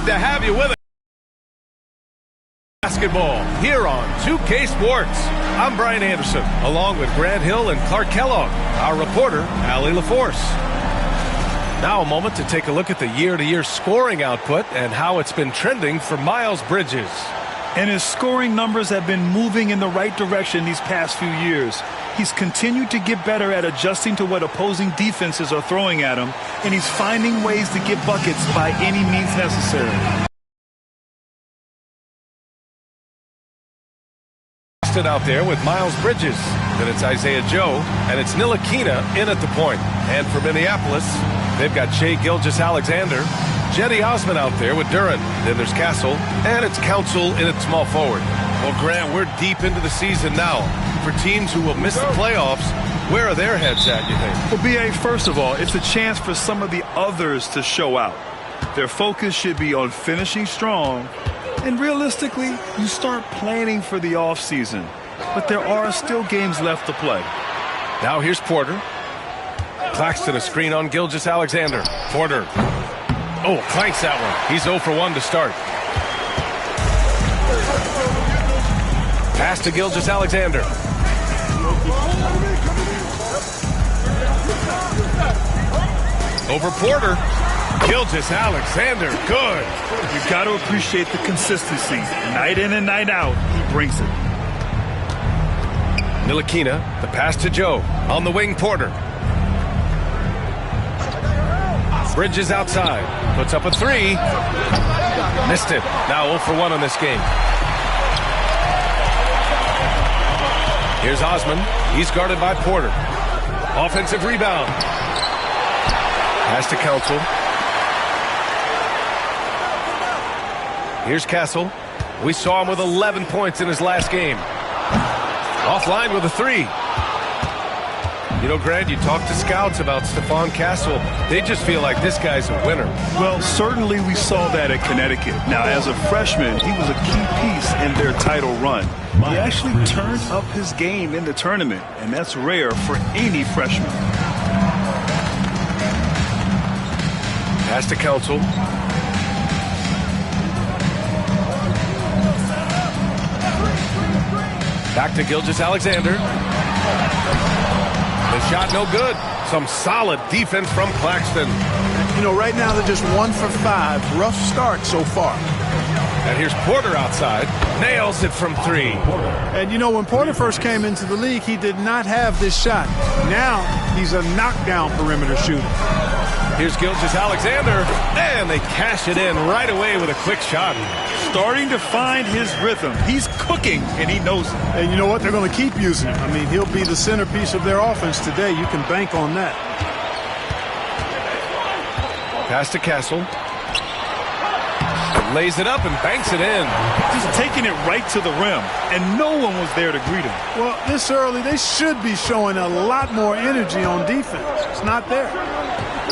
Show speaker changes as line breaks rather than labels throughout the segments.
Good to have you with us. Basketball here on 2K Sports. I'm Brian Anderson, along with Grant Hill and Clark Kellogg, our reporter, Allie LaForce. Now a moment to take a look at the year-to-year scoring output and how it's been trending for Miles Bridges.
And his scoring numbers have been moving in the right direction these past few years. He's continued to get better at adjusting to what opposing defenses are throwing at him, and he's finding ways to get buckets by any means necessary.
Out there with Miles Bridges. Then it's Isaiah Joe, and it's Ntilikina in at the point. And for Minneapolis, they've got Shai Gilgeous-Alexander, Cedi Osman out there with Duren. Then there's Castle, and it's Council in at small forward. Well, Grant, we're deep into the season now. For teams who will miss the playoffs, where are their heads at, you think?
Well, B.A., first of all, it's a chance for some of the others to show out. Their focus should be on finishing strong. And realistically, you start planning for the offseason. But there are still games left to play.
Now here's Porter. Claxton a screen on Gilgeous-Alexander. Porter. Oh, clanks that one. He's 0 for 1 to start. Pass to Gilgeous-Alexander. Over Porter. Gilgeous-Alexander, good.
You've got to appreciate the consistency. Night in and night out, he brings it.
Ntilikina, the pass to Joe. On the wing, Porter. Bridges outside. Puts up a three. Missed it. Now 0 for 1 on this game. Here's Osman. He's guarded by Porter. Offensive rebound. Pass to Council. Here's Castle. We saw him with 11 points in his last game. Offline with a three. You know, Grant, you talk to scouts about Stephon Castle. They just feel like this guy's a winner.
Well, certainly we saw that at Connecticut. Now, as a freshman, he was a key piece in their title run. He actually turned up his game in the tournament, and that's rare for any freshman.
Pass to Council. Back to Gilgeous-Alexander. The shot no good. Some solid defense from Claxton.
You know, right now they're just 1 for 5. Rough start so far.
And here's Porter outside. Nails it from 3.
And you know, when Porter first came into the league, he did not have this shot. Now he's a knockdown perimeter shooter.
Here's Gilgeous-Alexander, and they cash it in right away with a quick shot.
Starting to find his rhythm. He's cooking, and he knows it.
And you know what? They're going to keep using him. I mean, he'll be the centerpiece of their offense today. You can bank on that.
Pass to Castle. Lays it up and banks it in.
Just taking it right to the rim, and no one was there to greet him.
Well, this early, they should be showing a lot more energy on defense. It's not there.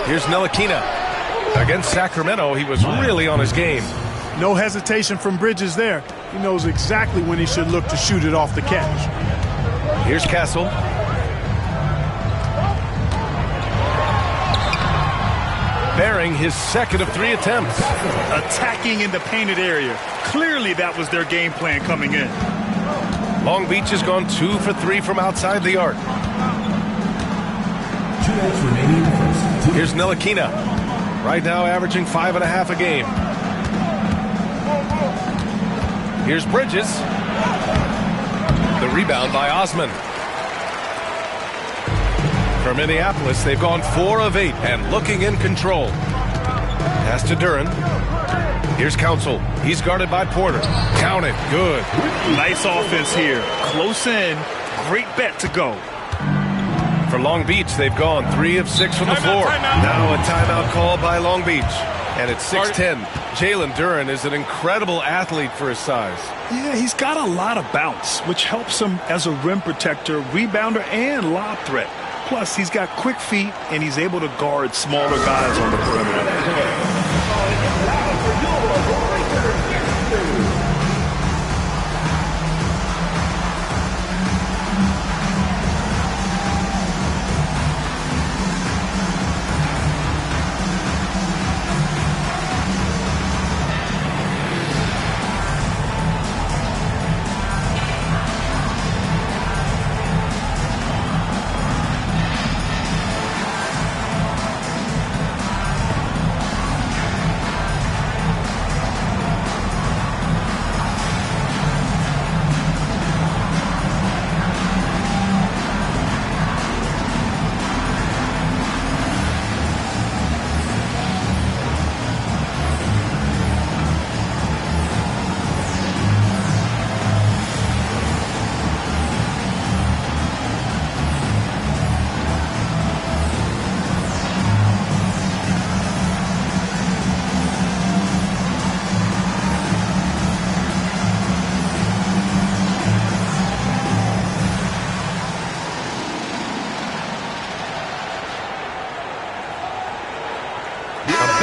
Here's Ntilikina. Against Sacramento, he was really on his game.
No hesitation from Bridges there. He knows exactly when he should look to shoot it off the catch.
Here's Castle. Bearing his second of 3 attempts.
Attacking in the painted area. Clearly that was their game plan coming in.
Long Beach has gone 2 for 3 from outside the arc.
2 minutes remaining in the first.
Here's Ntilikina. Right now averaging 5.5 a game. Here's Bridges. The rebound by Osman. For Minneapolis, they've gone 4 of 8 and looking in control. Pass to Duren. Here's Council. He's guarded by Porter. Count it. Good.
Nice offense here. Close in. Great bet to go.
For Long Beach, they've gone 3 of 6 from the floor. Now a timeout call by Long Beach. And it's 6-10. Jalen Duren is an incredible athlete for his size.
Yeah, he's got a lot of bounce, which helps him as a rim protector, rebounder, and lob threat. Plus, he's got quick feet, and he's able to guard smaller guys on the perimeter.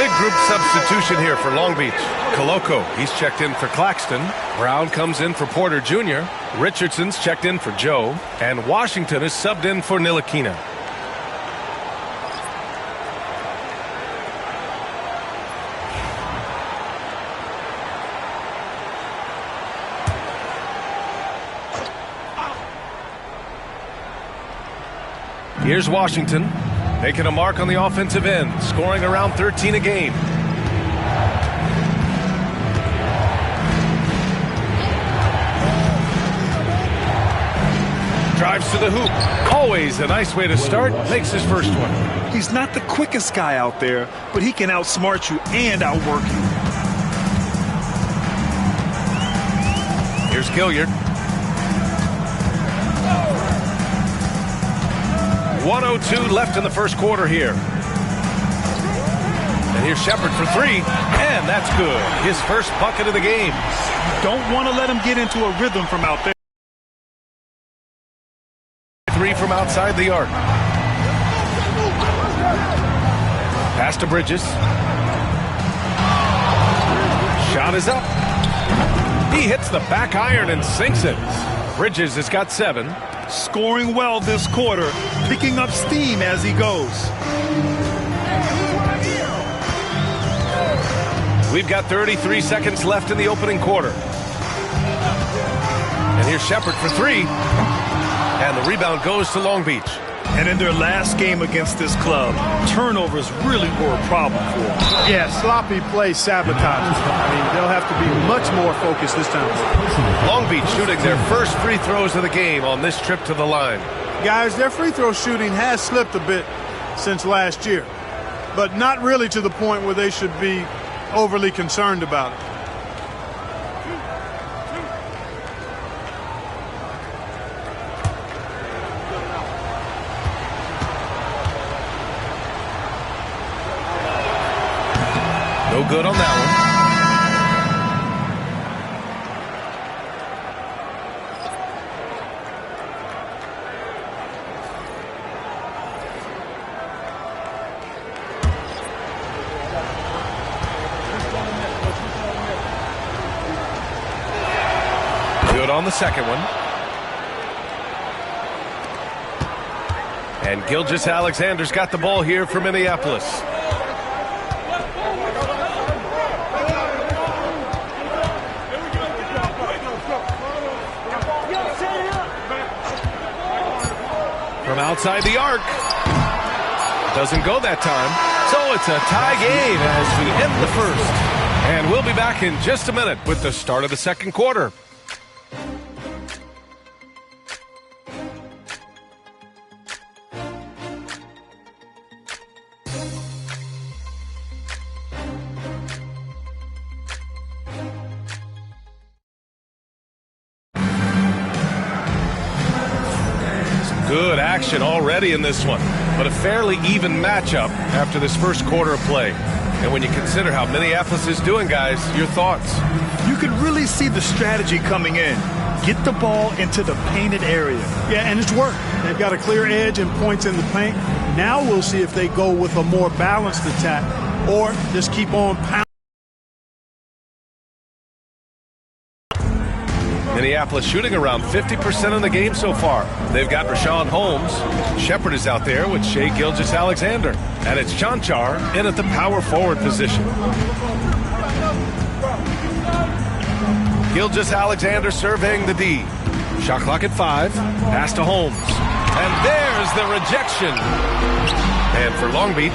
big group substitution here for Long Beach. Coloco, he's checked in for Claxton. Brown comes in for Porter Jr. Richardson's checked in for Joe. And Washington is subbed in for Ntilikina. Here's Washington, making a mark on the offensive end, scoring around 13 a game. Drives to the hoop. Always a nice way to start. Makes his first one.
He's not the quickest guy out there, but he can outsmart you and outwork you.
Here's Gilliard. 1:02 left in the first quarter here. And here's Shepard for three, and that's good. His first bucket of the game.
You don't want to let him get into a rhythm from out there.
Three from outside the arc. Pass to Bridges. Shot is up. He hits the back iron and sinks it. Bridges has got 7.
Scoring well this quarter, picking up steam as he goes.
We've got 33 seconds left in the opening quarter. And here's Shepard for three. And the rebound goes to Long Beach.
And in their last game against this club, turnovers really were a problem for them.
Yeah, sloppy play sabotages. I mean, they'll have to be much more focused this time.
Long Beach shooting their first free throws of the game on this trip to the line.
Guys, their free throw shooting has slipped a bit since last year, but not really to the point where they should be overly concerned about it.
No good on that one. Good on the second one. And Gilgeous-Alexander's got the ball here for Minneapolis. From outside the arc. Doesn't go that time. So it's a tie game as we end the first. And we'll be back in just a minute with the start of the second quarter. Good action already in this one, but a fairly even matchup after this first quarter of play. And when you consider how Minneapolis is doing, guys, your thoughts?
You can really see the strategy coming in. Get the ball into the painted area.
Yeah, and it's worked. They've got a clear edge and points in the paint. Now we'll see if they go with a more balanced attack or just keep on pounding.
Minneapolis shooting around 50% in the game so far. They've got Rashawn Holmes. Shepard is out there with Shai Gilgeous-Alexander. And it's Chanchar in at the power forward position. Gilgeous-Alexander surveying the D. Shot clock at 5. Pass to Holmes. And there's the rejection. And for Long Beach,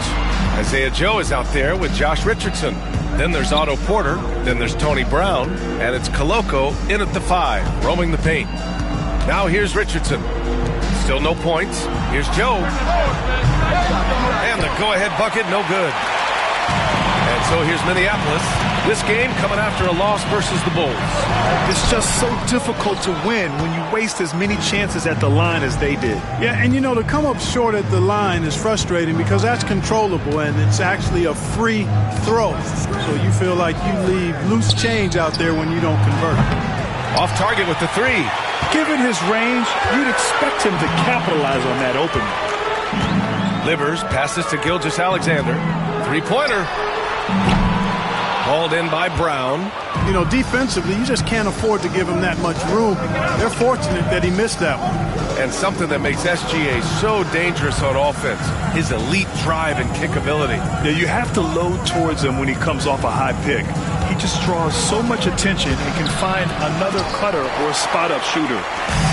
Isaiah Joe is out there with Josh Richardson. Then there's Otto Porter. Then there's Tony Brown. And it's Coloco in at the 5, roaming the paint. Now here's Richardson. Still no points. Here's Joe. And the go-ahead bucket, no good. And so here's Minneapolis. This game coming after a loss versus the Bulls.
It's just so difficult to win when you waste as many chances at the line as they did.
Yeah, and you know, to come up short at the line is frustrating because that's controllable and it's actually a free throw. So you feel like you leave loose change out there when you don't convert.
Off target with the 3.
Given his range, you'd expect him to capitalize on that opening.
Livers passes to Gilgeous-Alexander. Three-pointer. Hauled in by Brown.
You know, defensively, you just can't afford to give him that much room. They're fortunate that he missed that one.
And something that makes SGA so dangerous on offense, his elite drive and kick ability.
Yeah, you have to load towards him when he comes off a high pick. He just draws so much attention and can find another cutter or a spot-up shooter.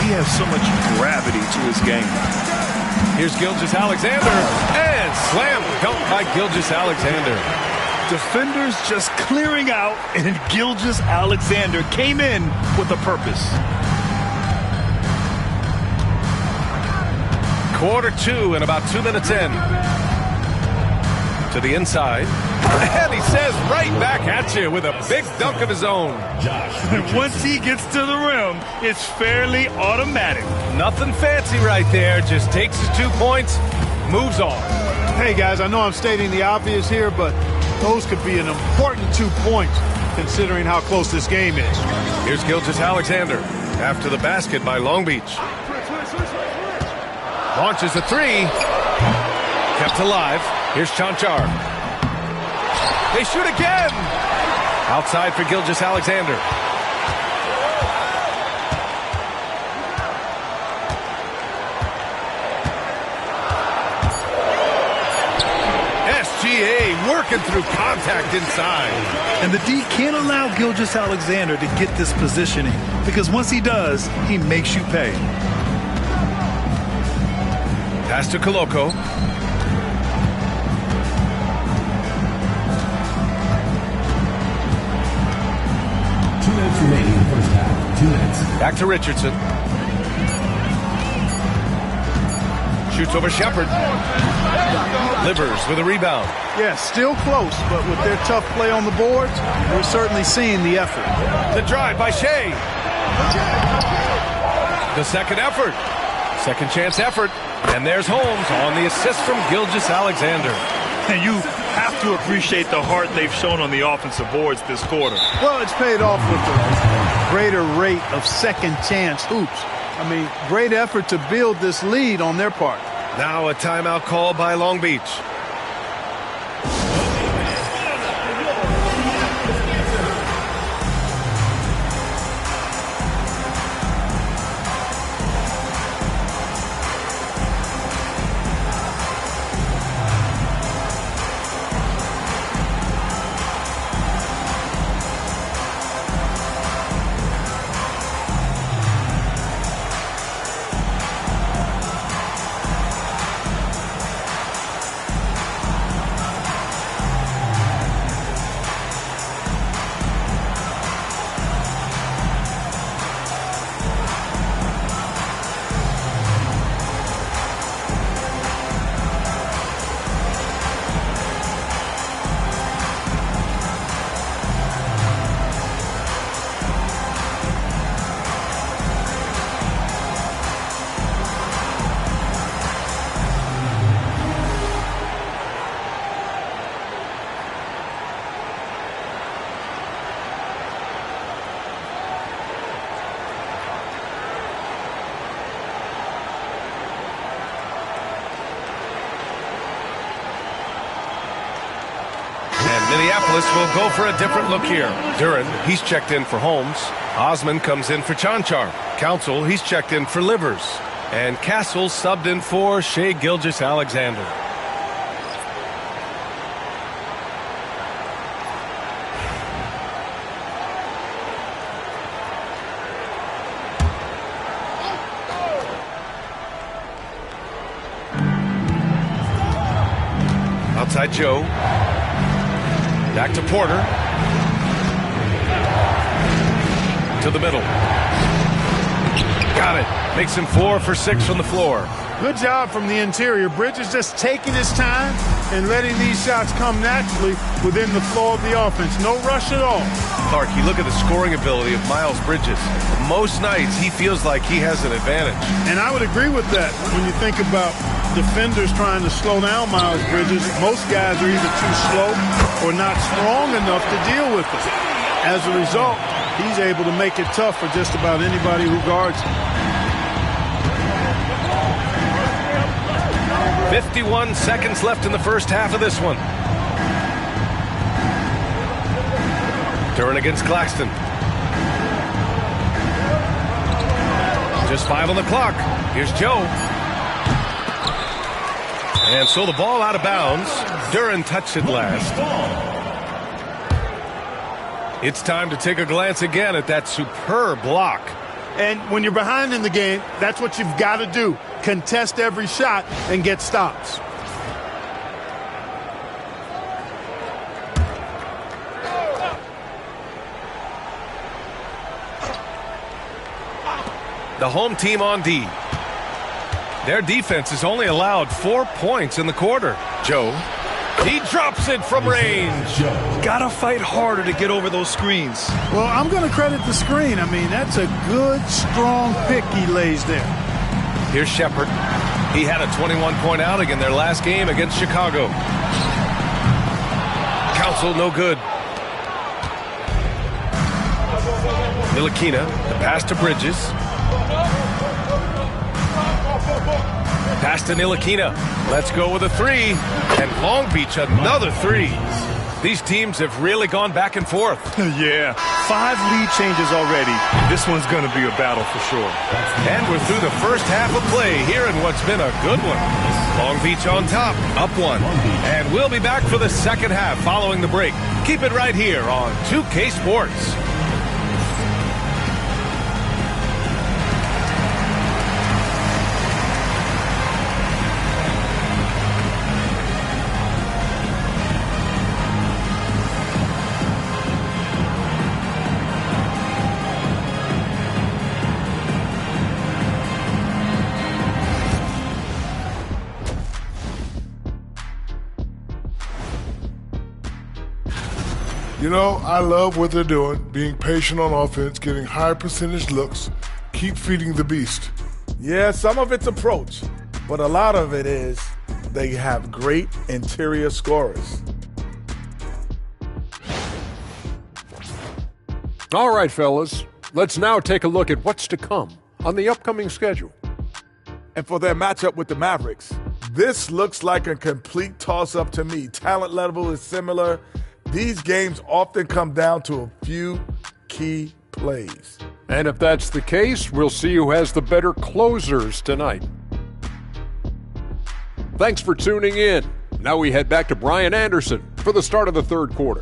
He has so much gravity to his game.
Here's Gilgeous-Alexander, and slam dunk by Gilgeous-Alexander.
Defenders just clearing out, and Gilgeous-Alexander came in with a purpose.
Quarter 2 and about 2 minutes in. To the inside. And he says right back at you with a big dunk of his own.
Once he gets to the rim, it's fairly automatic.
Nothing fancy right there. Just takes his 2 points, moves on.
Hey, guys, I know I'm stating the obvious here, but those could be an important 2 points considering how close this game is.
Here's Gilgeous-Alexander after the basket by Long Beach. Launches a 3. Kept alive. Here's Chanchar. They shoot again. Outside for Gilgeous-Alexander. SGA working through contact inside.
And the D can't allow Gilgeous-Alexander to get this positioning, because once he does, he makes you pay.
Pass to Koloko.
Remaining in the first half. 2 minutes.
Back to Richardson. Shoots over Shepard. Livers with a rebound.
Yeah, still close, but with their tough play on the boards, we're certainly seeing the effort.
The drive by Shea. The second effort. Second chance effort. And there's Holmes on the assist from Gilgeous-Alexander.
And you have to appreciate the heart they've shown on the offensive boards this quarter.
Well, it's paid off with a greater rate of second chance hoops. I mean, great effort to build this lead on their part.
Now a timeout call by Long Beach. Minneapolis will go for a different look here. Duran, he's checked in for Holmes. Osman comes in for Chanchar. Council, he's checked in for Livers. And Castle subbed in for Shea Gilgeous-Alexander. Outside Joe. Back to Porter. To the middle. Got it. Makes him 4 for 6 from the floor.
Good job from the interior. Bridges just taking his time and letting these shots come naturally within the flow of the offense. No rush at all.
Clark, you look at the scoring ability of Miles Bridges. Most nights he feels like he has an advantage.
And I would agree with that when you think about defenders trying to slow down Miles Bridges. Most guys are either too slow or not strong enough to deal with it. As a result, he's able to make it tough for just about anybody who guards him.
51 seconds left in the first half of this one. Duran against Claxton. Just 5 on the clock. Here's Joe. And so the ball out of bounds. Duran touched it last. It's time to take a glance again at that superb block.
And when you're behind in the game, that's what you've got to do. Contest every shot and get stops.
The home team on D. Their defense has only allowed 4 points in the quarter. Joe. He drops it from range.
Gotta fight harder to get over those screens.
Well, I'm going to credit the screen. I mean, that's a good, strong pick he lays there.
Here's Shepard. He had a 21-point outing in their last game against Chicago. Counsel, no good. Ntilikina, the pass to Bridges. Pass to Ntilikina. Let's go with a 3. And Long Beach, another 3. These teams have really gone back and forth.
Yeah, 5 lead changes already. This one's going to be a battle for sure.
And we're through the first half of play here in what's been a good one. Long Beach on top, up 1. And we'll be back for the second half following the break. Keep it right here on 2K Sports.
You know, I love what they're doing, being patient on offense, getting high percentage looks, keep feeding the beast.
Yeah, some of it's approach, but a lot of it is they have great interior scorers.
All right, fellas, let's now take a look at what's to come on the upcoming schedule.
And for their matchup with the Mavericks, this looks like a complete toss-up to me. Talent level is similar. These games often come down to a few key plays.
And if that's the case, we'll see who has the better closers tonight. Thanks for tuning in. Now we head back to Brian Anderson for the start of the third quarter.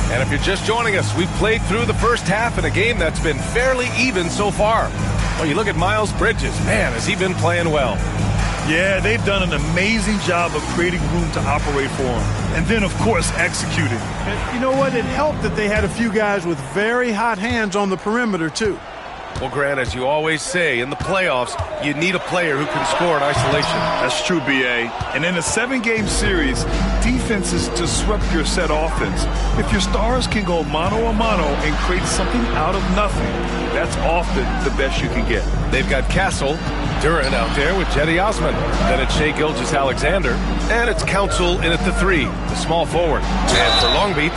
And if you're just joining us, we've played through the first half in a game that's been fairly even so far. Well, you look at Miles Bridges. Man, has he been playing well.
Yeah, they've done an amazing job of creating room to operate for him. And then, of course, executing.
And you know what? It helped that they had a few guys with very hot hands on the perimeter, too.
Well, Grant, as you always say, in the playoffs, you need a player who can score in isolation.
That's true, B.A. And in a 7-game series, defenses disrupt your set offense. If your stars can go mano-a-mano and create something out of nothing, that's often the best you can get.
They've got Castle, Duran out there with Cedi Osman. Then it's Shai Gilgeous-Alexander. And it's Counsel in at the 3, the small forward. And for Long Beach,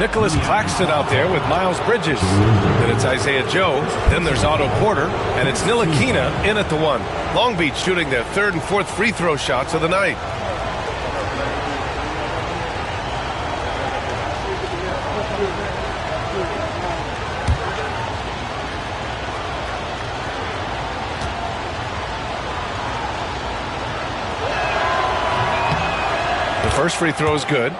Nicholas Claxton out there with Miles Bridges. Then it's Isaiah Joe. Then there's Otto Porter. And it's Ntilikina in at the 1. Long Beach shooting their 3rd and 4th free throw shots of the night. The first free throw is good.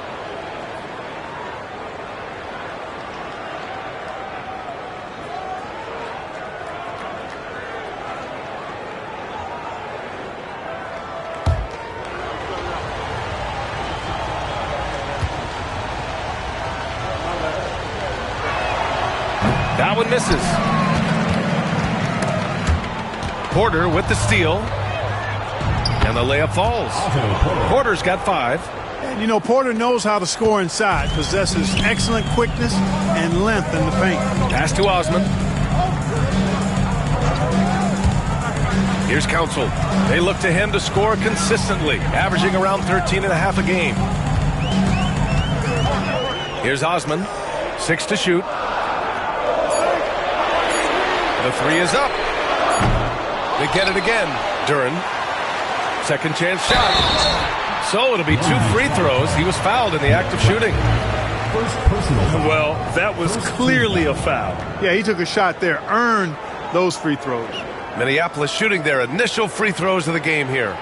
That one misses. Porter with the steal. And the layup falls. Porter's got 5.
And you know, Porter knows how to score inside, possesses excellent quickness and length in the paint.
Pass to Osman. Here's Counsel. They look to him to score consistently, averaging around 13.5 a game. Here's Osman. 6 to shoot. The three is up. They get it again. Duren. Second chance shot. So it'll be 2 free throws. He was fouled in the act of shooting.
Well, that was clearly a foul.
Yeah, he took a shot there, earned those free throws.
Minneapolis shooting their initial free throws of the game here.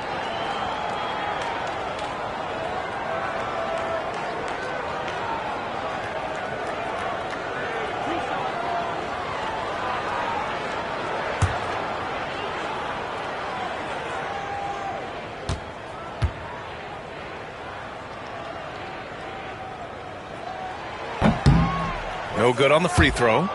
No good on the free throw.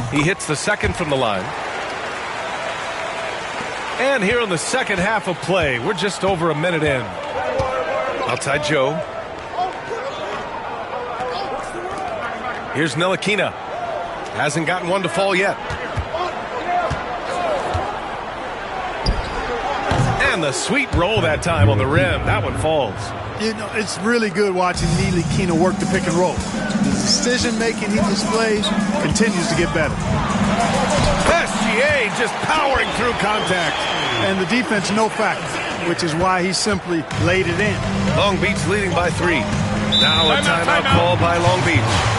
He hits the second from the line. And here in the second half of play, we're just over a minute in. Outside Joe. Here's Ntilikina. Hasn't gotten one to fall yet. And the sweet roll that time on the rim. That one falls.
You know, it's really good watching Ntilikina work the pick and roll. The decision-making he displays continues to get better.
SGA just powering through contact.
And the defense no factor, which is why he simply laid it in.
Long Beach leading by 3. Now a timeout called by Long Beach.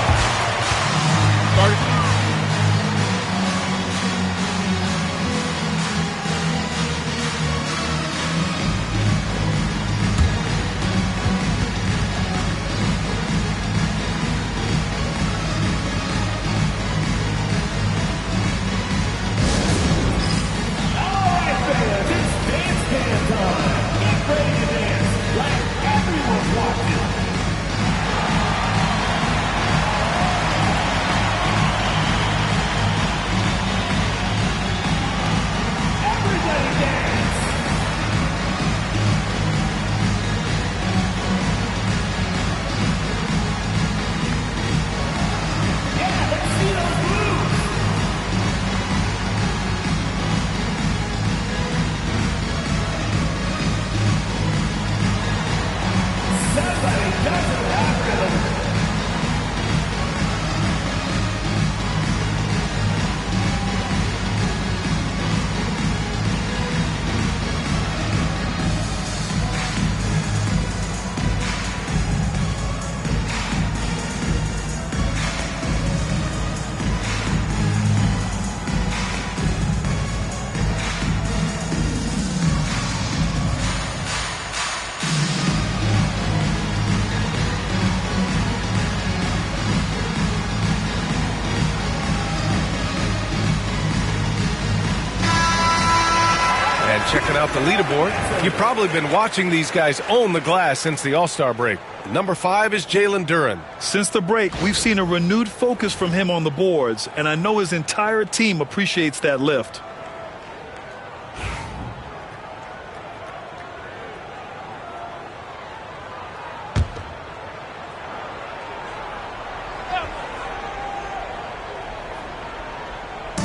Checking out the leaderboard. You've probably been watching these guys own the glass since the All-Star break. Number 5 is Jalen Duren.
Since the break, we've seen a renewed focus from him on the boards, and I know his entire team appreciates that lift.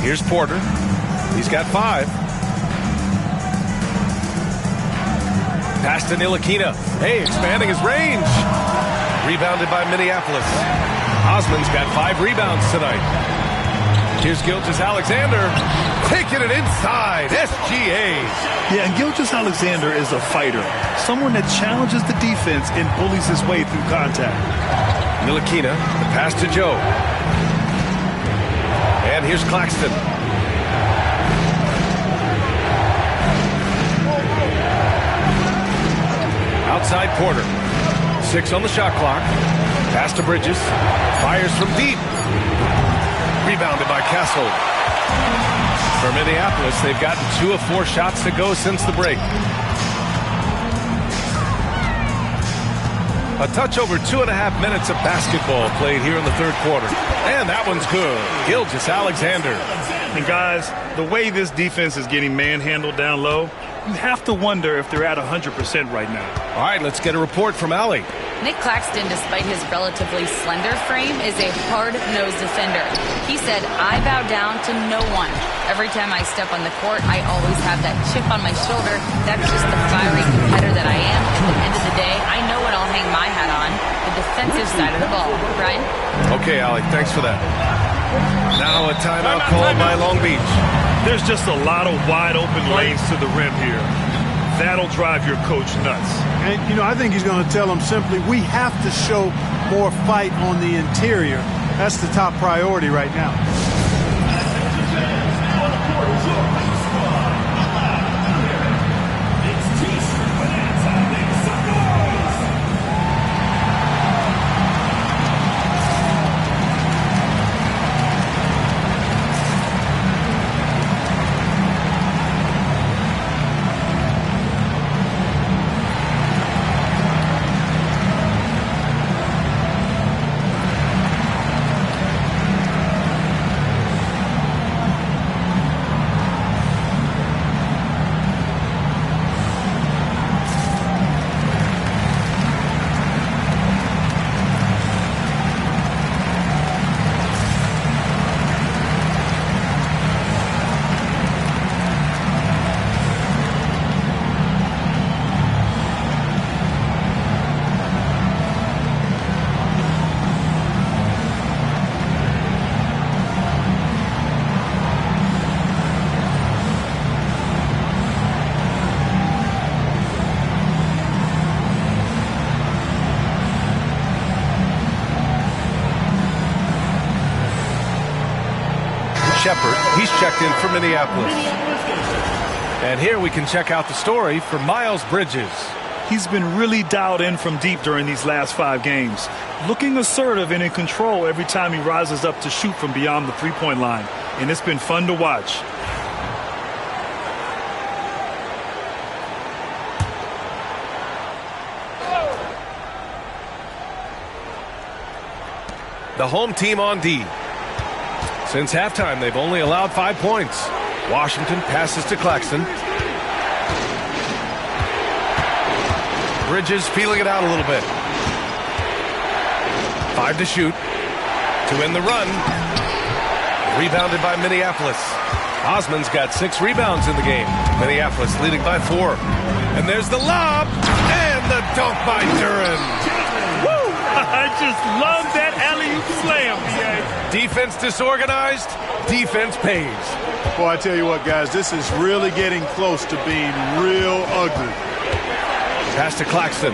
Here's Porter. He's got 5. Pass to Ntilikina. Hey, expanding his range. Rebounded by Minneapolis. Osman's got 5 rebounds tonight. Here's Gilgeous-Alexander. Taking it inside. SGA.
Yeah, and Gilgeous-Alexander is a fighter. Someone that challenges the defense and bullies his way through contact.
Ntilikina. The pass to Joe. And here's Claxton. Outside Porter. 6 on the shot clock. Pass to Bridges. Fires from deep. Rebounded by Castle. For Minneapolis, they've gotten 2 of 4 shots to go since the break. A touch over 2.5 minutes of basketball played here in the third quarter. And that one's good. Gilgeous-Alexander.
And guys, the way this defense is getting manhandled down low, you have to wonder if they're at 100% right now.
All right, let's get a report from Allie.
Nick Claxton, despite his relatively slender frame, is a hard-nosed defender. He said, "I bow down to no one. Every time I step on the court, I always have that chip on my shoulder. That's just the fiery competitor that I am. At the end of the day, I know what I'll hang my hat on, the defensive side of the ball." Brian?
Okay, Allie, thanks for that. Now a timeout called by Long Beach.
There's just a lot of wide-open lanes to the rim here. That'll drive your coach nuts.
And, you know, I think he's going to tell them simply, we have to show more fight on the interior. That's the top priority right now.
Shepard, he's checked in for Minneapolis. And here we can check out the story for Miles Bridges.
He's been really dialed in from deep during these last 5 games, looking assertive and in control every time he rises up to shoot from beyond the three-point line. And it's been fun to watch.
The home team on D. Since halftime, they've only allowed 5 points. Washington passes to Claxton. Bridges feeling it out a little bit. 5 to shoot. To end the run. Rebounded by Minneapolis. Osman's got 6 rebounds in the game. Minneapolis leading by 4. And there's the lob. And the dunk by Duran.
I just love that alley-oop slam, B.A.
Defense disorganized, defense pays.
Boy, I tell you what, guys, this is really getting close to being real ugly.
Pass to Claxton.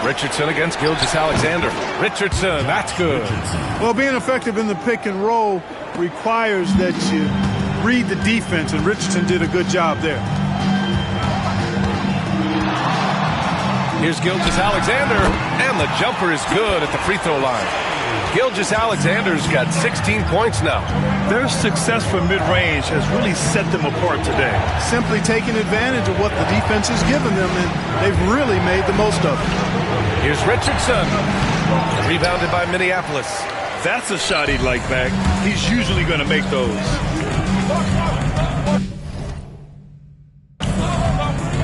Richardson against Gilgeous-Alexander. Richardson, that's good.
Well, being effective in the pick and roll requires that you read the defense, and Richardson did a good job there.
Here's Gilgeous-Alexander, and the jumper is good at the free throw line. Gilgeous-Alexander's got 16 points now.
Their success from mid-range has really set them apart today.
Simply taking advantage of what the defense has given them, and they've really made the most of it.
Here's Richardson, rebounded by Minneapolis.
That's a shot he'd like back. He's usually going to make those.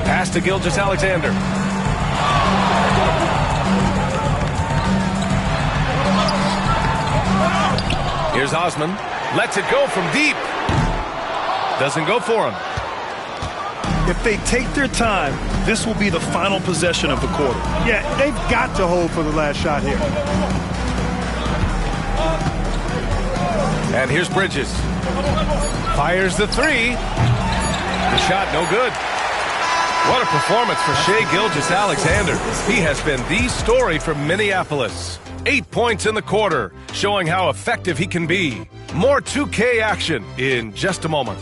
Pass to Gilgeous-Alexander. Here's Osman. Lets it go from deep. Doesn't go for him.
If they take their time, this will be the final possession of the quarter.
Yeah, they've got to hold for the last shot here.
And here's Bridges. Fires the 3. The shot no good. What a performance for Shai Gilgeous-Alexander. He has been the story from Minneapolis. 8 points in the quarter, showing how effective he can be. More 2K action in just a moment.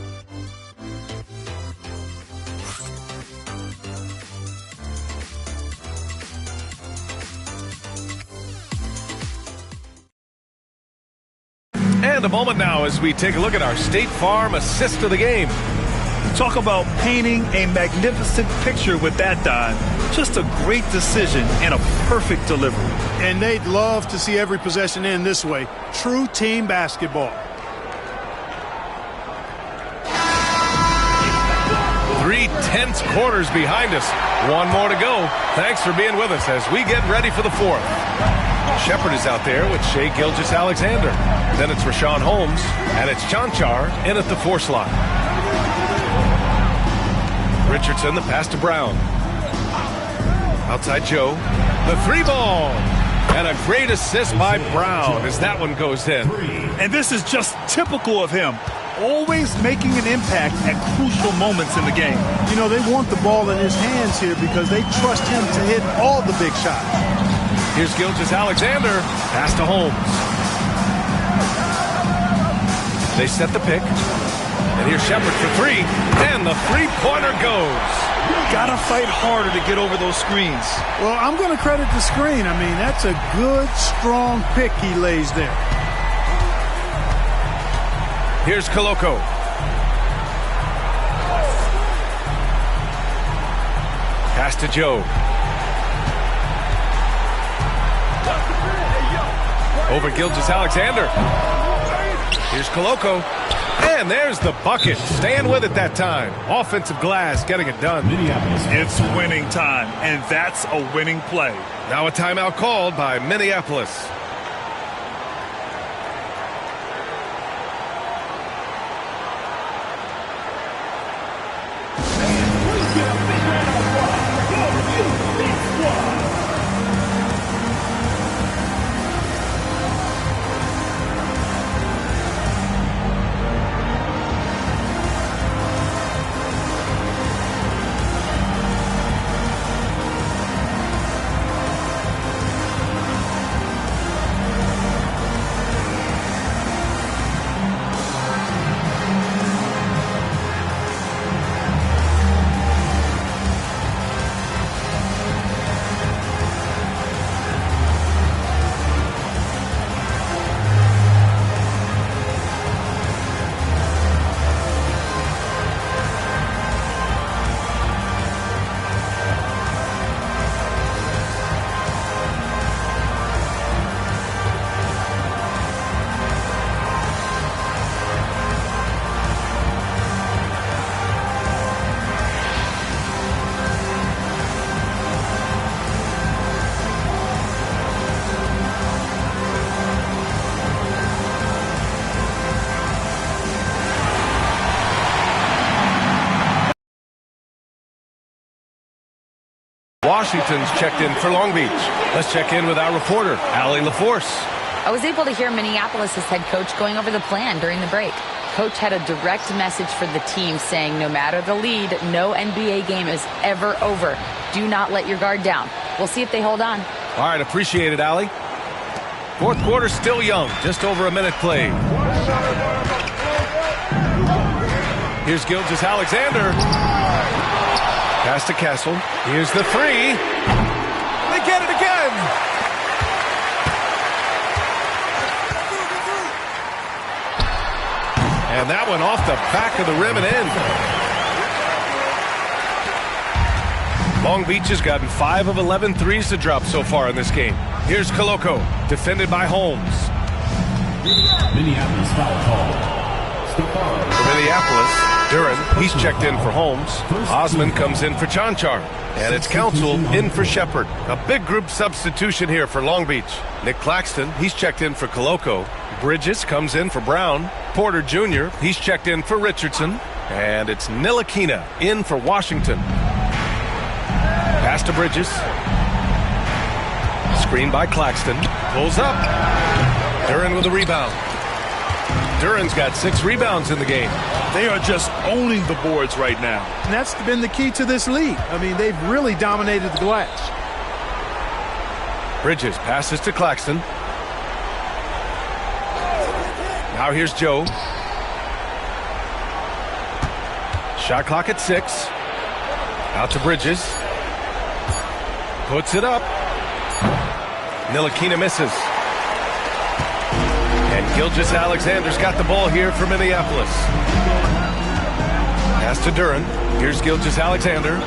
And a moment now as we take a look at our State Farm assist of the game.
Talk about painting a magnificent picture with that dive. Just a great decision and a perfect delivery.
And they'd love to see every possession end this way. True team basketball.
3 tense quarters behind us. One more to go. Thanks for being with us as we get ready for the fourth. Shepard is out there with Shai Gilgeous-Alexander. Then it's Rashawn Holmes, and it's Chanchar in at the 4 slot. Richardson, the pass to Brown. Outside Joe, the 3-ball. And a great assist by Brown as that one goes in.
And this is just typical of him. Always making an impact at crucial moments in the game.
You know, they want the ball in his hands here because they trust him to hit all the big shots.
Here's Gilgeous-Alexander. Pass to Holmes. They set the pick. And here's Shepard for 3. And the 3-pointer goes.
Gotta fight harder to get over those screens.
Well, I'm going to credit the screen. I mean, that's a good, strong pick he lays there.
Here's Koloko. Pass to Joe. Over Gilgeous-Alexander. Here's Koloko. And there's the bucket. Staying with it that time. Offensive glass getting it done.
It's winning time, and that's a winning play.
Now a timeout called by Minneapolis. Washington's checked in for Long Beach. Let's check in with our reporter, Allie LaForce.
I was able to hear Minneapolis' head coach going over the plan during the break. Coach had a direct message for the team saying no matter the lead, no NBA game is ever over. Do not let your guard down. We'll see if they hold on.
All right, appreciate it, Allie. Fourth quarter still young, just over a minute played. Here's Gilgeous-Alexander. Pass to Castle. Here's the 3. They get it again. And that one off the back of the rim and in. Long Beach has gotten 5 of 11 threes to drop so far in this game. Here's Koloko, defended by Holmes.
Minneapolis foul call.
For Minneapolis, Duran, he's checked in for Holmes. Osman comes in for Chanchar. And it's Council in for Shepard. A big group substitution here for Long Beach. Nick Claxton, he's checked in for Koloko. Bridges comes in for Brown. Porter Jr., he's checked in for Richardson. And it's Ntilikina in for Washington. Pass to Bridges. Screen by Claxton. Pulls up. Duran with a rebound. Duran's got 6 rebounds in the game.
They are just owning the boards right now.
And that's been the key to this lead. I mean, they've really dominated the glass.
Bridges passes to Claxton. Now here's Joe. Shot clock at 6. Out to Bridges. Puts it up. Ntilikina misses. And Gilgeous-Alexander's got the ball here for Minneapolis. Pass to Duran. Here's Gilgeous Alexander.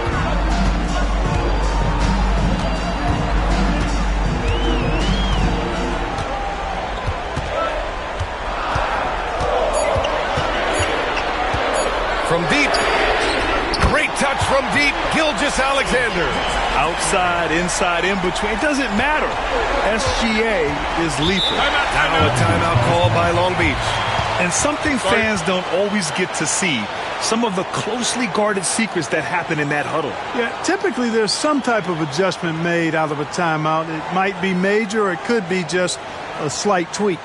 From deep. Great touch from deep. Gilgeous Alexander.
Outside, inside, in between. It doesn't matter. SGA is lethal.
Now a timeout call by Long Beach.
And something fans don't always get to see. Some of the closely guarded secrets that happen in that huddle.
Yeah, typically there's some type of adjustment made out of a timeout. It might be major or it could be just a slight tweak.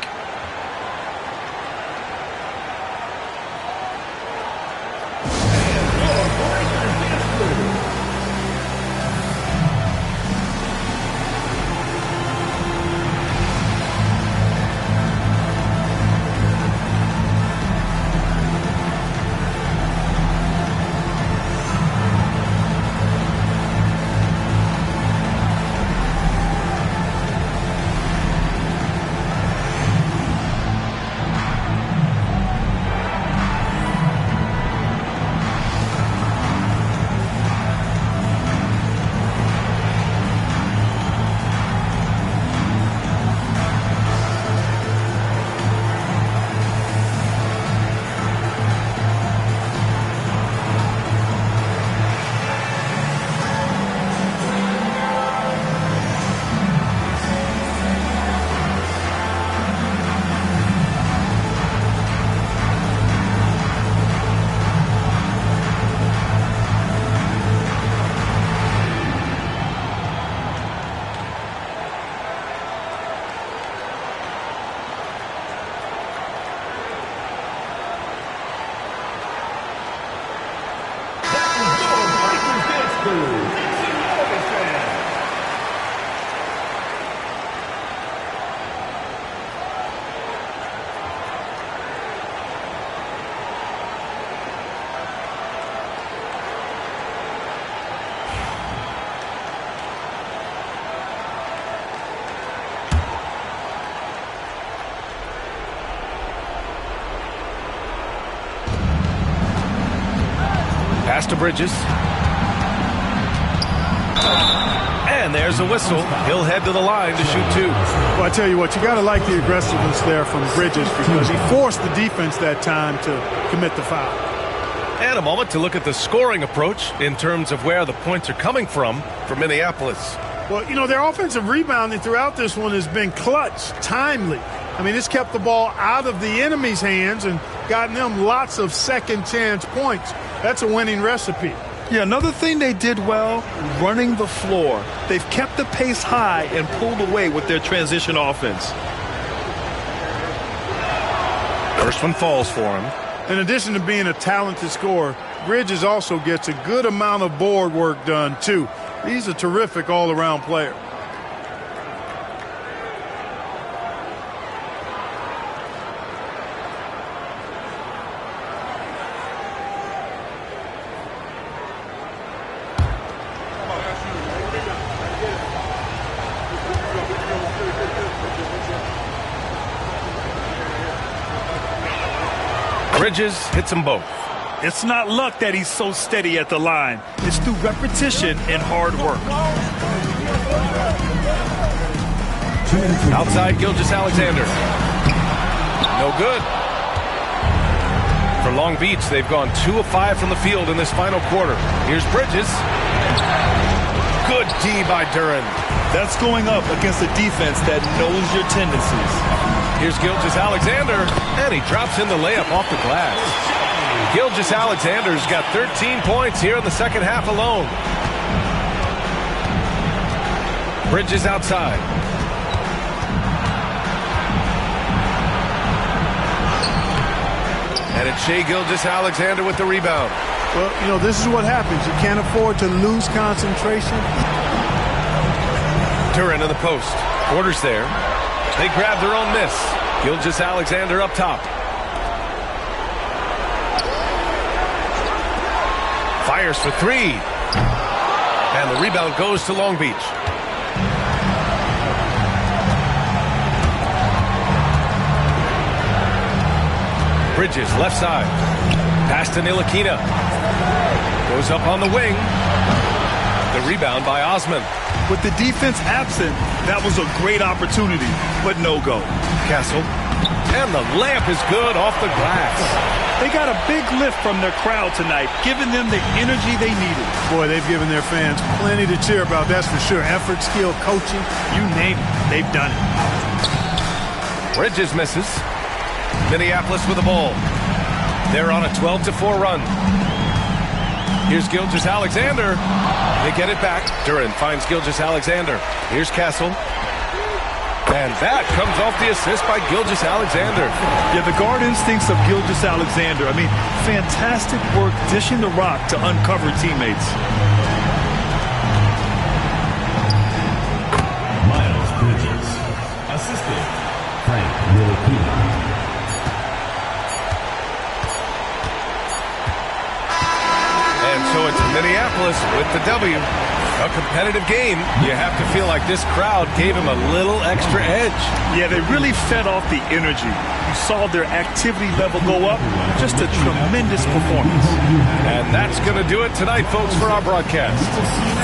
Pass to Bridges. And there's a whistle. He'll head to the line to shoot two.
Well, I tell you what, you got to like the aggressiveness there from Bridges because he forced the defense that time to commit the foul.
And a moment to look at the scoring approach in terms of where the points are coming from for Minneapolis.
Well, you know, their offensive rebounding throughout this one has been clutch, timely. I mean, it's kept the ball out of the enemy's hands and gotten them lots of second chance points. That's a winning recipe.
Yeah, another thing they did well, running the floor. They've kept the pace high and pulled away with their transition offense.
First one falls for him.
In addition to being a talented scorer, Bridges also gets a good amount of board work done, too. He's a terrific all-around player.
Bridges hits them both.
It's not luck that he's so steady at the line. It's through repetition and hard work.
Outside, Gilgeous Alexander. No good. For Long Beach, they've gone 2 of 5 from the field in this final quarter. Here's Bridges. Good D by Duran.
That's going up against a defense that knows your tendencies.
Here's Gilgeous Alexander, and he drops in the layup off the glass. Gilgeous Alexander's got 13 points here in the second half alone. Bridges outside. And it's Shai Gilgeous-Alexander with the rebound.
Well, you know, this is what happens. You can't afford to lose concentration.
Duran in the post. Porter's there. They grab their own miss. Gilgeous-Alexander up top. Fires for three. And the rebound goes to Long Beach. Bridges left side. Pass to Ntilikina. Goes up on the wing. The rebound by Osman.
With the defense absent, that was a great opportunity, but no go.
Castle. And the layup is good off the glass.
They got a big lift from their crowd tonight, giving them the energy they needed.
Boy, they've given their fans plenty to cheer about, that's for sure. Effort, skill, coaching, you name it, they've done it.
Bridges misses. Minneapolis with the ball. They're on a 12-4 run. Here's Gilgeous-Alexander. They get it back. Duran finds Gilgeous-Alexander. Here's Castle. And that comes off the assist by Gilgeous-Alexander.
Yeah, the guard instincts of Gilgeous-Alexander. I mean, fantastic work dishing the rock to uncover teammates.
Miles Bridges. Assistant, Frank Ntilikina.
And so it's Minneapolis with the W. A competitive game. You have to feel like this crowd gave him a little extra edge.
Yeah, they really fed off the energy. You saw their activity level go up. Just a tremendous performance.
And that's going to do it tonight, folks, for our broadcast.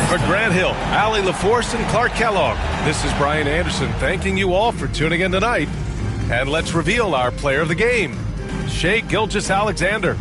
For Grant Hill, Allie LaForce, and Clark Kellogg, this is Brian Anderson thanking you all for tuning in tonight. And let's reveal our player of the game, Shai Gilgeous-Alexander.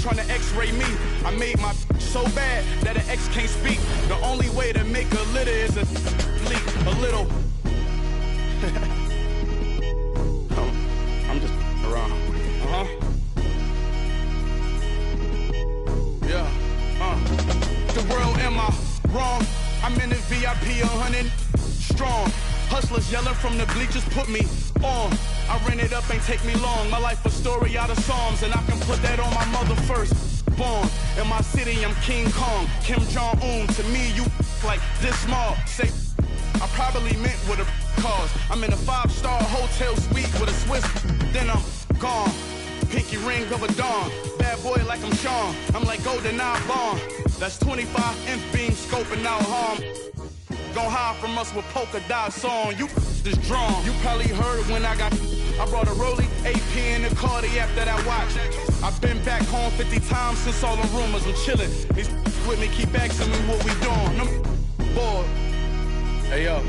trying to x-ray me. I made my so bad that an ex can't speak. The only way to make a litter is a leak. A little. I'm just around. Yeah. The world, am I wrong? I'm in the VIP 100 strong. Hustlers yelling from the bleachers, put me on. I ran it up, ain't take me long. My life a story out of Psalms, and I can put that on my mother first. Born in my city, I'm King Kong, Kim Jong-un. To me, you like this small. Say, I probably meant with a cause. I'm in a 5-star hotel suite with a Swiss, then I'm gone. Pinky ring of a dawn. Bad boy like I'm Sean. I'm like Golden Eye Bond. That's 25 inch beam scoping out harm. Gon' hide from us with polka dots on. You just drawn. You probably heard when I brought a Rollie, AP in the Cardi after that watch. I've been back home 50 times since all the rumors. I'm chillin'. These with me keep asking me what we doing. I'm bored. Hey yo,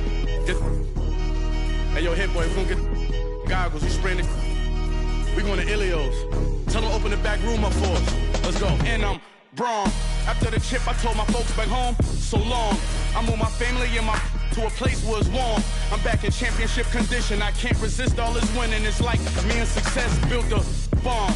hey yo, hit boy, we gonna get goggles. We spraying it. We going to Ilios. Tell them open the back room up for us. Let's go. And I'm Braun. After the chip, I told my folks back home, so long. I moved my family and my to a place where it's warm. I'm back in championship condition. I can't resist all this winning. It's like me and success built a bomb.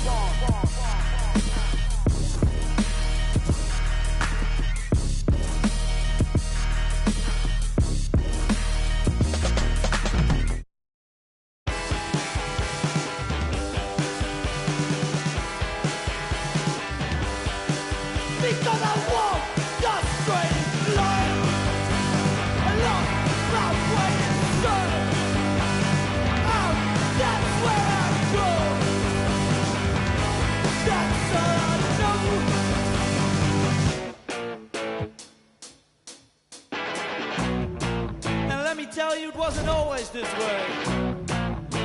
Tell you it wasn't always this way.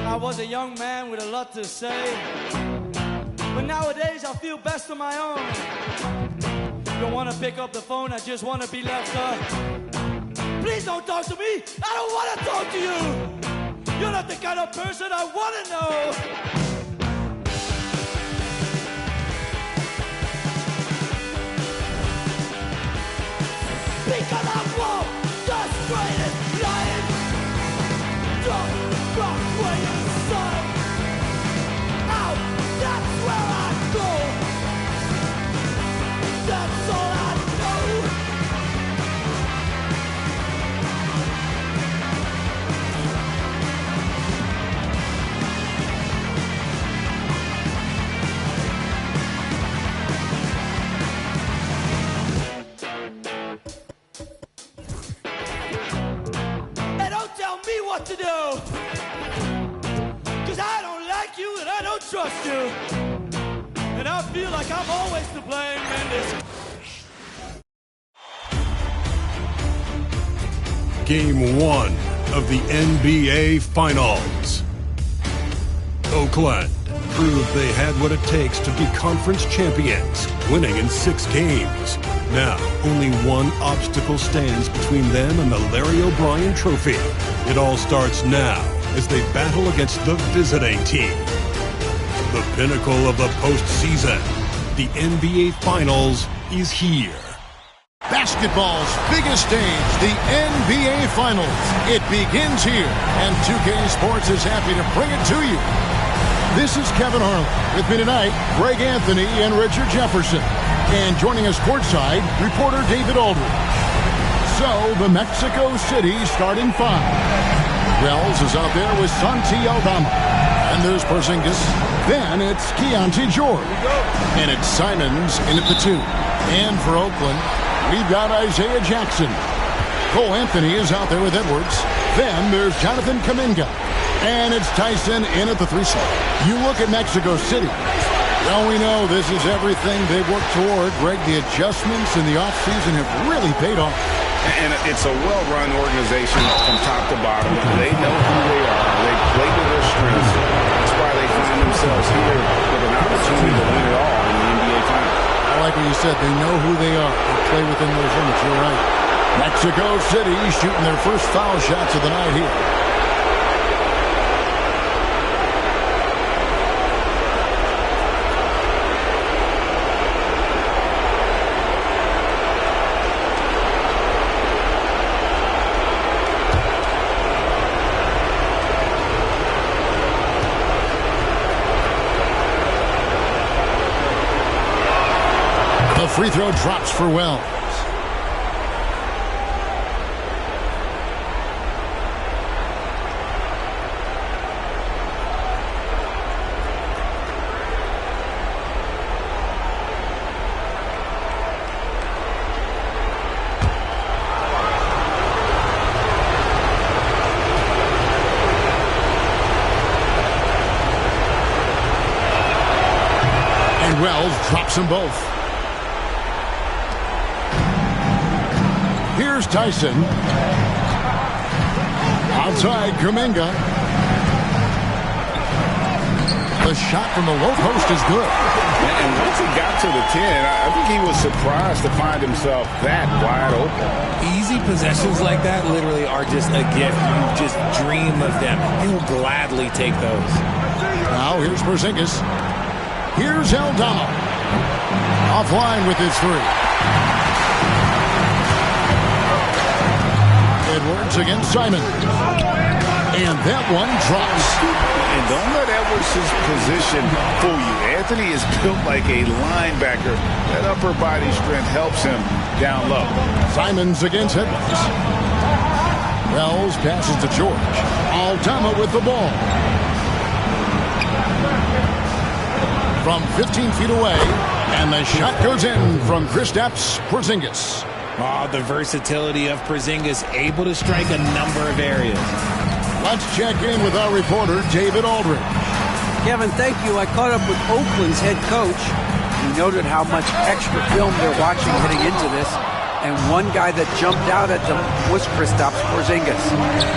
I was a young man with a lot to say, but nowadays I feel best on my own. Don't want to pick up the phone, I just want to be left up. Please don't talk to me, I don't want to talk to you. You're not the kind of person I want to know. Because I want the straightest line. Don't rock where you son. Out, that's where I go. That's all I know. Tell me what to do, cause I don't like you and I don't trust you, and I feel like I'm always to blame in this.
Game 1 of the NBA Finals. Oakland proved they had what it takes to be conference champions, winning in 6 games. Now, only one obstacle stands between them and the Larry O'Brien Trophy. It all starts now as they battle against the visiting team. The pinnacle of the postseason, the NBA Finals, is here.
Basketball's biggest stage, the NBA Finals. It begins here, and 2K Sports is happy to bring it to you. This is Kevin Harlan. With me tonight, Greg Anthony and Richard Jefferson. And joining us courtside, reporter David Aldridge. So, the Mexico City starting 5. Wells is out there with Santi Aldama. And there's Porzingis. Then it's Keontae George. And it's Simons in at the 2. And for Oakland, we've got Isaiah Jackson. Cole Anthony is out there with Edwards. Then there's Jonathan Kuminga. And it's Tyson in at the 3 slot. You look at Mexico City. Well, we know this is everything they've worked toward. Greg, the adjustments in the offseason have really paid off.
And it's a well-run organization from top to bottom. They know who they are. They play to their strengths. That's why they find themselves here with an opportunity to win it all in the NBA Finals.
I like what you said. They know who they are. They play within those limits. You're right. Mexico City shooting their first foul shots of the night here. free throw drops for Wells. Wells drops them both. Here's Tyson. Outside, Kuminga. The shot from the low post is good.
And once he got to the 10, I think he was surprised to find himself that wide open.
Easy possessions like that literally are just a gift. You just dream of them. He'll gladly take those.
Now here's Porzingis. Here's Aldama. Offline with his three. Edwards against Simon. And that one drops.
And don't let Edwards' position fool you. Anthony is built like a linebacker. That upper body strength helps him down low.
Simons against Edwards. Wells passes to George. Aldama with the ball. From 15 feet away, and the shot goes in from Kristaps Porzingis.
Oh, the versatility of Porzingis, able to strike a number of areas.
Let's check in with our reporter, David Aldridge.
Kevin, thank you. I caught up with Oakland's head coach. He noted how much extra film they're watching heading into this, and one guy that jumped out at them was Kristaps Porzingis.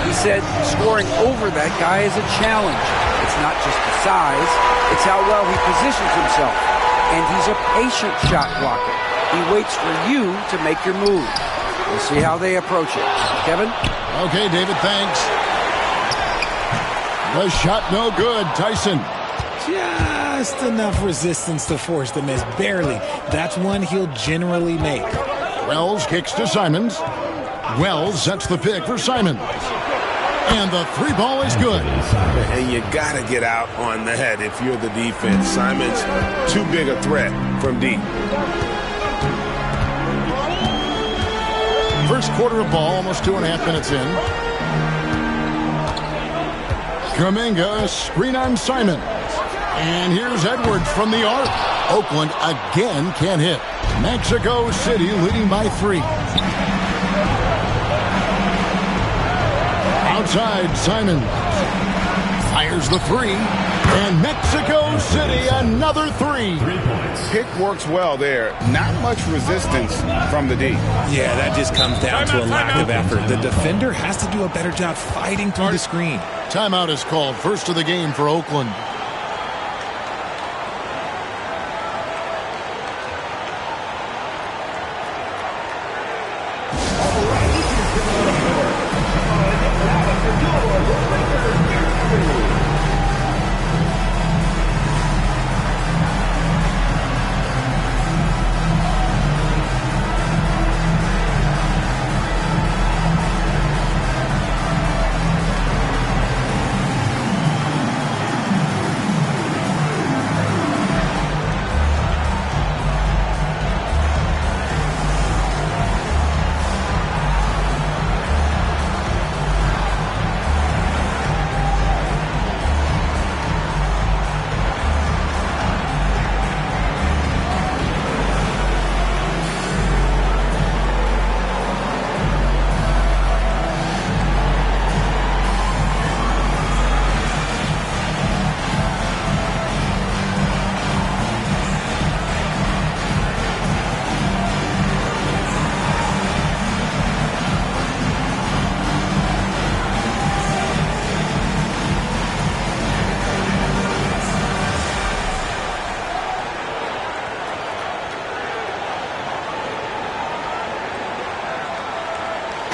He said scoring over that guy is a challenge. It's not just the size, it's how well he positions himself. And he's a patient shot blocker. He waits for you to make your move. We'll see how they approach it. Kevin?
Okay, David, thanks. The shot no good. Tyson.
Just enough resistance to force the miss. Barely. That's one he'll generally make.
Wells kicks to Simons. Wells sets the pick for Simons. And the three ball is good.
And you got to get out on the head if you're the defense. Simons, too big a threat from deep.
First quarter of ball, almost 2.5 minutes in. Kuminga, screen on Simons. And here's Edwards from the arc. Oakland again can't hit. Mexico City leading by 3. Outside, Simon fires the 3. And Mexico City, another 3.
Pick works well there. Not much resistance from the D.
Yeah, that just comes down to a lack of effort. The defender has to do a better job fighting through the screen.
Timeout is called. First of the game for Oakland.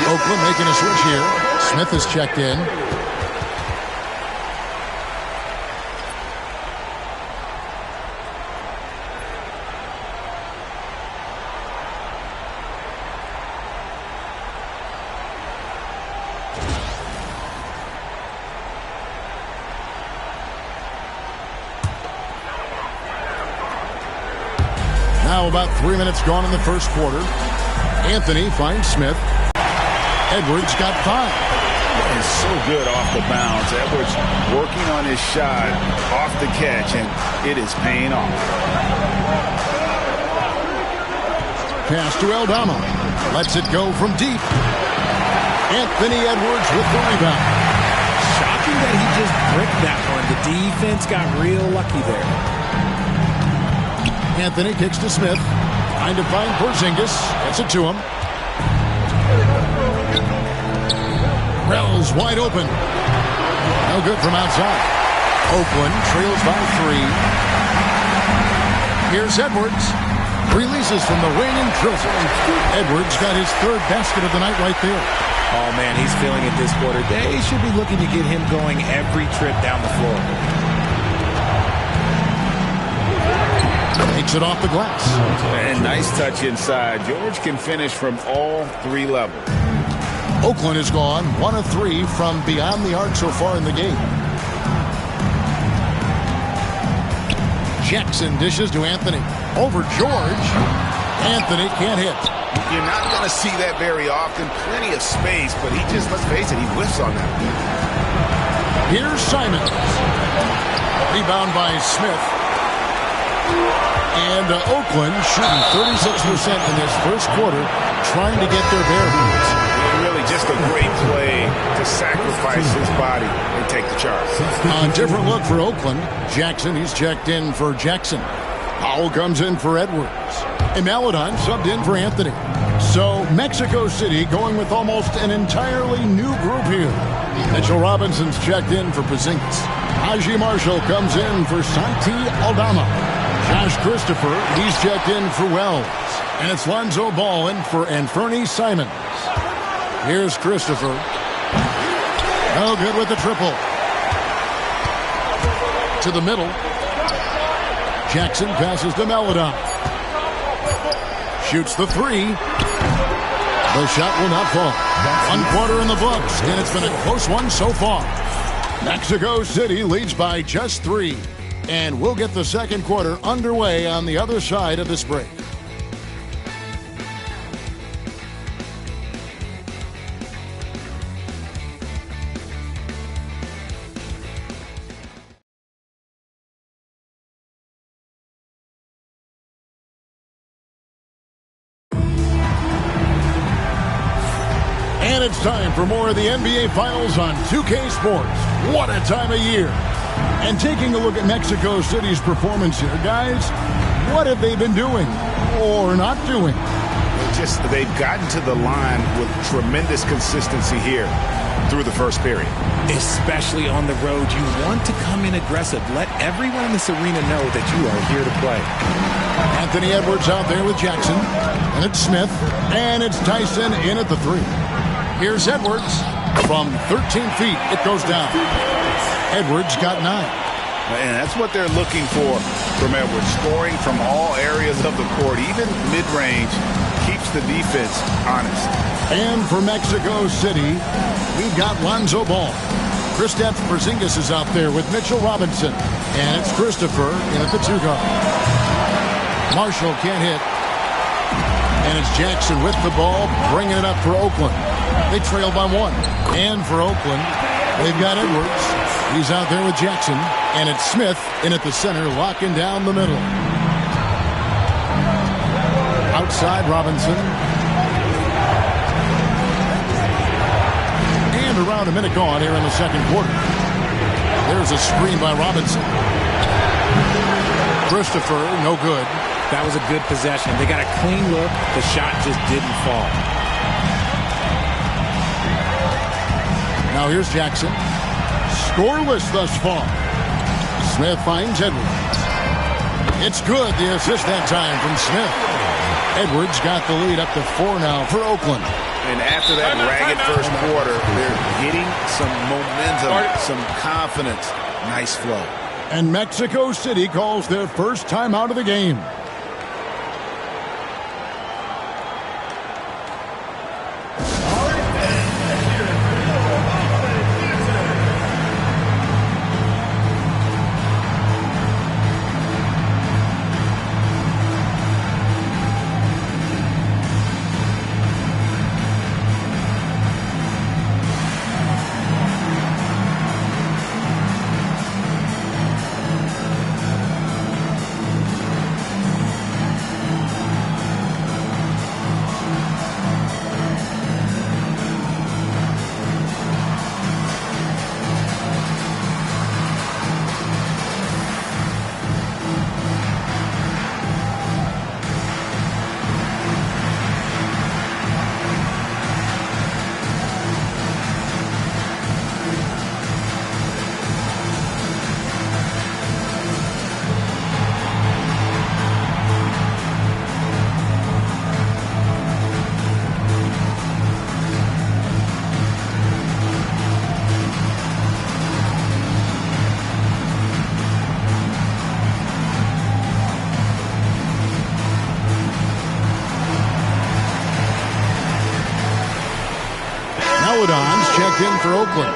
Oakland making a switch here. Smith is checked in. Now Now about 3 minutes gone in the first quarter. Anthony finds Smith. Edwards got 5.
He's so good off the bounce. Edwards working on his shot off the catch, and it is paying off.
Pass to Aldama. Lets it go from deep. Anthony Edwards with the rebound.
Shocking that he just bricked that one. The defense got real lucky there.
Anthony kicks to Smith. Trying to find Porzingis. Gets it to him. Rel's wide open. No good from outside. Oakland trails by 3. Here's Edwards. Releases from the wing and drills it. Edwards got his 3rd basket of the night right there.
Oh, man, he's feeling it this quarter. They should be looking to get him going every trip down the floor.
Takes it off the glass.
And nice touch inside. George can finish from all 3 levels.
Oakland has gone 1 of 3 from beyond the arc so far in the game. Jackson dishes to Anthony. Over George. Anthony can't hit.
You're not going to see that very often. Plenty of space, but he just, let's face it, he whiffs on that.
Here's Simons. Rebound by Smith. And Oakland shooting 36% in this first quarter, trying to get their bear hands.
Really just a great play to sacrifice his body and take the charge.
A different look for Oakland. Jackson, he's checked in for Jackson. Powell comes in for Edwards. And Maladon subbed in for Anthony. So Mexico City going with almost an entirely new group here. Mitchell Robinson's checked in for Porzingis. Haji Marshall comes in for Santi Aldama. Josh Christopher, he's checked in for Wells. And it's Lonzo Ball in for Anthony Simons. Here's Christopher. No good with the triple. To the middle. Jackson passes to Maladon. Shoots the 3. The shot will not fall. 1 quarter in the books, and it's been a close one so far. Mexico City leads by just 3. And we'll get the second quarter underway on the other side of this break. And it's time for more of the NBA Finals on 2K Sports. What a time of year. And taking a look at Mexico City's performance here, guys, what have they been doing or not doing?
They've gotten to the line with tremendous consistency here through the first period.
Especially on the road, you want to come in aggressive. Let everyone in this arena know that you are here to play.
Anthony Edwards out there with Jackson. And it's Smith. And it's Tyson in at the 3. Here's Edwards. From 13 feet, it goes down. Edwards got 9.
And that's what they're looking for from Edwards. Scoring from all areas of the court, even mid-range, keeps the defense honest.
And for Mexico City, we've got Lonzo Ball. Kristaps Porzingis is out there with Mitchell Robinson. And it's Christopher in at the 2 guard. Marshall can't hit. And it's Jackson with the ball, bringing it up for Oakland. They trail by 1. And for Oakland, they've got Edwards. He's out there with Jackson. And it's Smith in at the center, locking down the middle. Outside Robinson. And around a minute gone here in the second quarter. There's a screen by Robinson. Christopher, no good.
That was a good possession. They got a clean look. The shot just didn't fall.
Now here's Jackson. Scoreless thus far. Smith finds Edwards. It's good, the assist that time from Smith. Edwards got the lead up to 4 now for Oakland.
And after that ragged first quarter, they're getting some momentum, some confidence. Nice flow.
And Mexico City calls their first time out of the game. checked in for Oakland.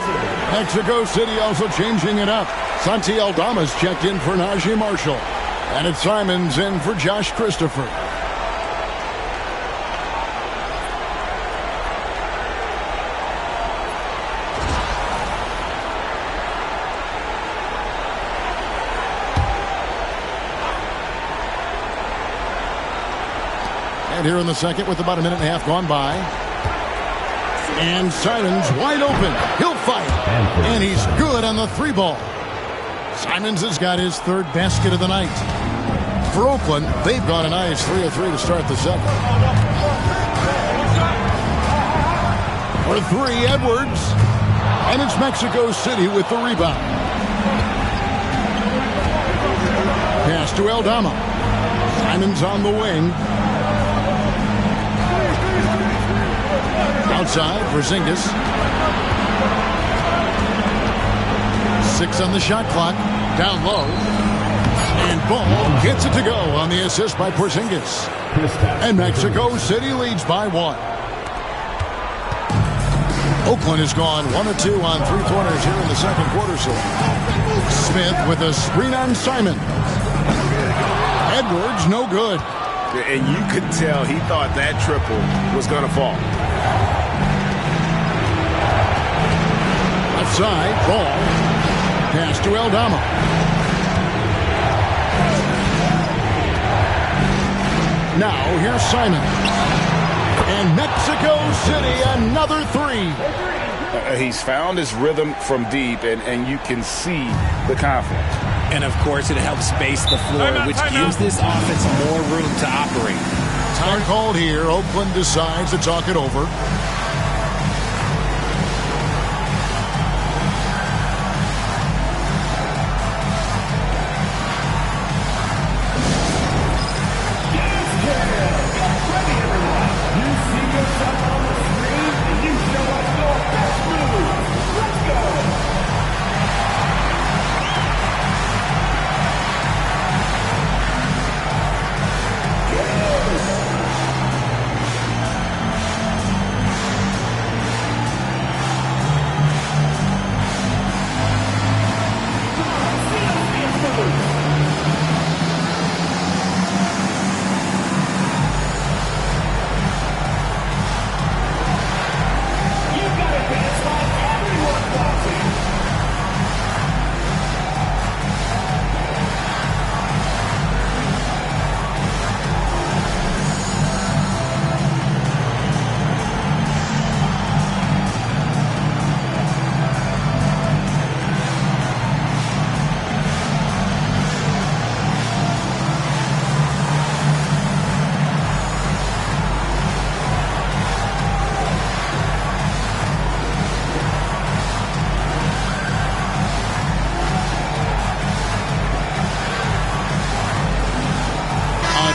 Mexico City also changing it up. Santi Aldama's checked in for Najee Marshall. And it's Simons in for Josh Christopher. And here in the second with about a minute and a half gone by. And Simons wide open. He'll fight. And he's good on the 3-ball. Simons has got his third basket of the night. For Oakland, they've got a nice 3 of 3 to start the second. For 3, Edwards. And it's Mexico City with the rebound. Pass to Aldama. Simons on the wing. Outside for Porzingis. 6 on the shot clock. Down low. And Ball gets it to go on the assist by Porzingis. And Mexico City leads by 1. Oakland has gone 1 of 2 on 3-pointers here in the second quarter. So Smith with a screen on Simon. Edwards, no good.
And you could tell he thought that triple was going to fall.
Left side, Ball. Pass to Aldama. Now here's Simon. And Mexico City, another 3.
He's found his rhythm from deep, and you can see the confidence.
And, of course, it helps space the floor, which gives this offense more room to operate.
Time called here. Oakland decides to talk it over.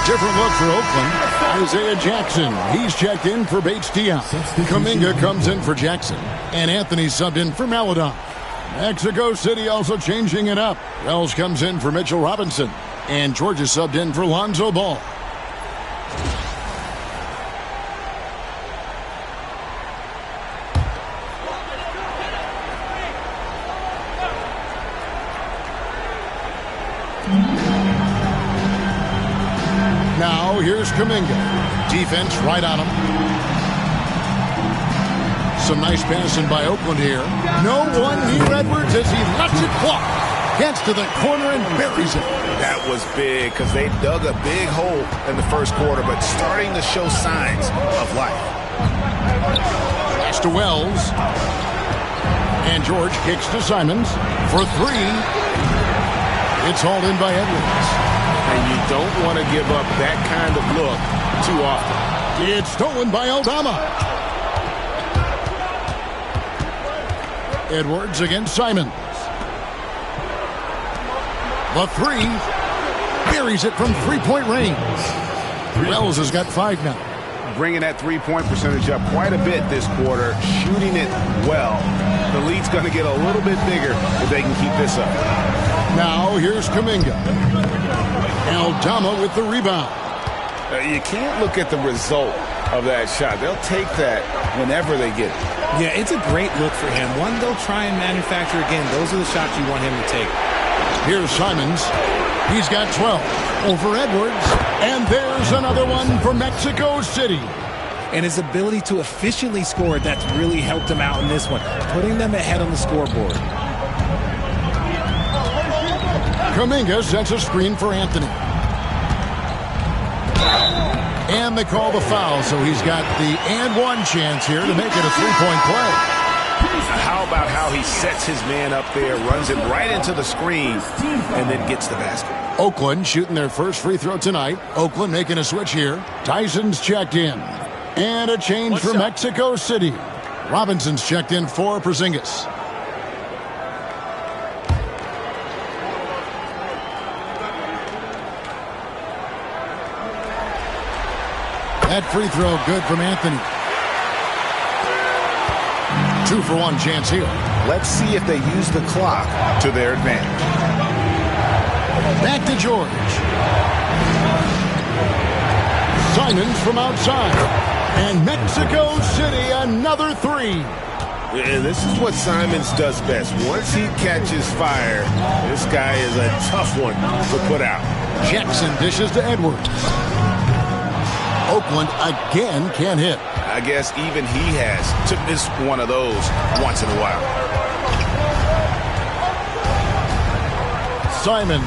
Different look for Oakland. Isaiah Jackson. He's checked in for Bates Diop. Kuminga comes in for Jackson. And Anthony subbed in for Maladon. Mexico City also changing it up. Wells comes in for Mitchell Robinson. And Georgia subbed in for Lonzo Ball. Now here's Kuminga. Defense right on him. Some nice passing by Oakland here. No one near Edwards as he lets it fly. Gets to the corner and buries it.
That was big because they dug a big hole in the first quarter, but starting to show signs of life.
Pass to Wells. And George kicks to Simons for 3. It's hauled in by Edwards.
And you don't want to give up that kind of look too often.
It's stolen by Aldama. Edwards against Simons. The 3. Buries it from 3-point range. Wells has got 5 now.
Bringing that 3-point percentage up quite a bit this quarter. Shooting it well. The lead's going to get a little bit bigger if they can keep this up.
Now here's Kuminga. Aldama with the rebound.
You can't look at the result of that shot. They'll take that whenever they get it.
Yeah, it's a great look for him. One they'll try and manufacture again. Those are the shots you want him to take.
Here's Simons. He's got 12 over Edwards. And there's another one for Mexico City.
And his ability to efficiently score, that's really helped him out in this one, putting them ahead on the scoreboard.
Kuminga sets a screen for Anthony. And they call the foul, so he's got the and one chance here to make it a three-point play.
How about how he sets his man up there, runs it right into the screen, and then gets the basket.
Oakland shooting their first free throw tonight. Oakland making a switch here. Tyson's checked in. And a change for Mexico City. Robinson's checked in for Porzingis. That free throw good from Anthony. 2-for-1 chance here.
Let's see if they use the clock to their advantage.
Back to George. Simons from outside. And Mexico City, another three.
Yeah, this is what Simons does best. Once he catches fire, this guy is a tough one to put out.
Jackson dishes to Edwards. Oakland again can't hit.
I guess even he has to miss one of those once in a while.
Simons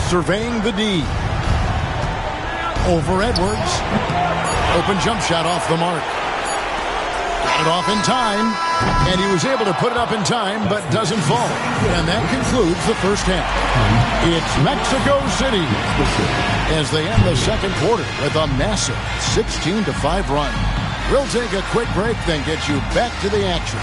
surveying the D. Over Edwards. Open jump shot off the mark. Got it off in time. And he was able to put it up in time, but doesn't fall. And that concludes the first half. It's Mexico City as they end the second quarter with a massive 16-5 run. We'll take a quick break, then get you back to the action.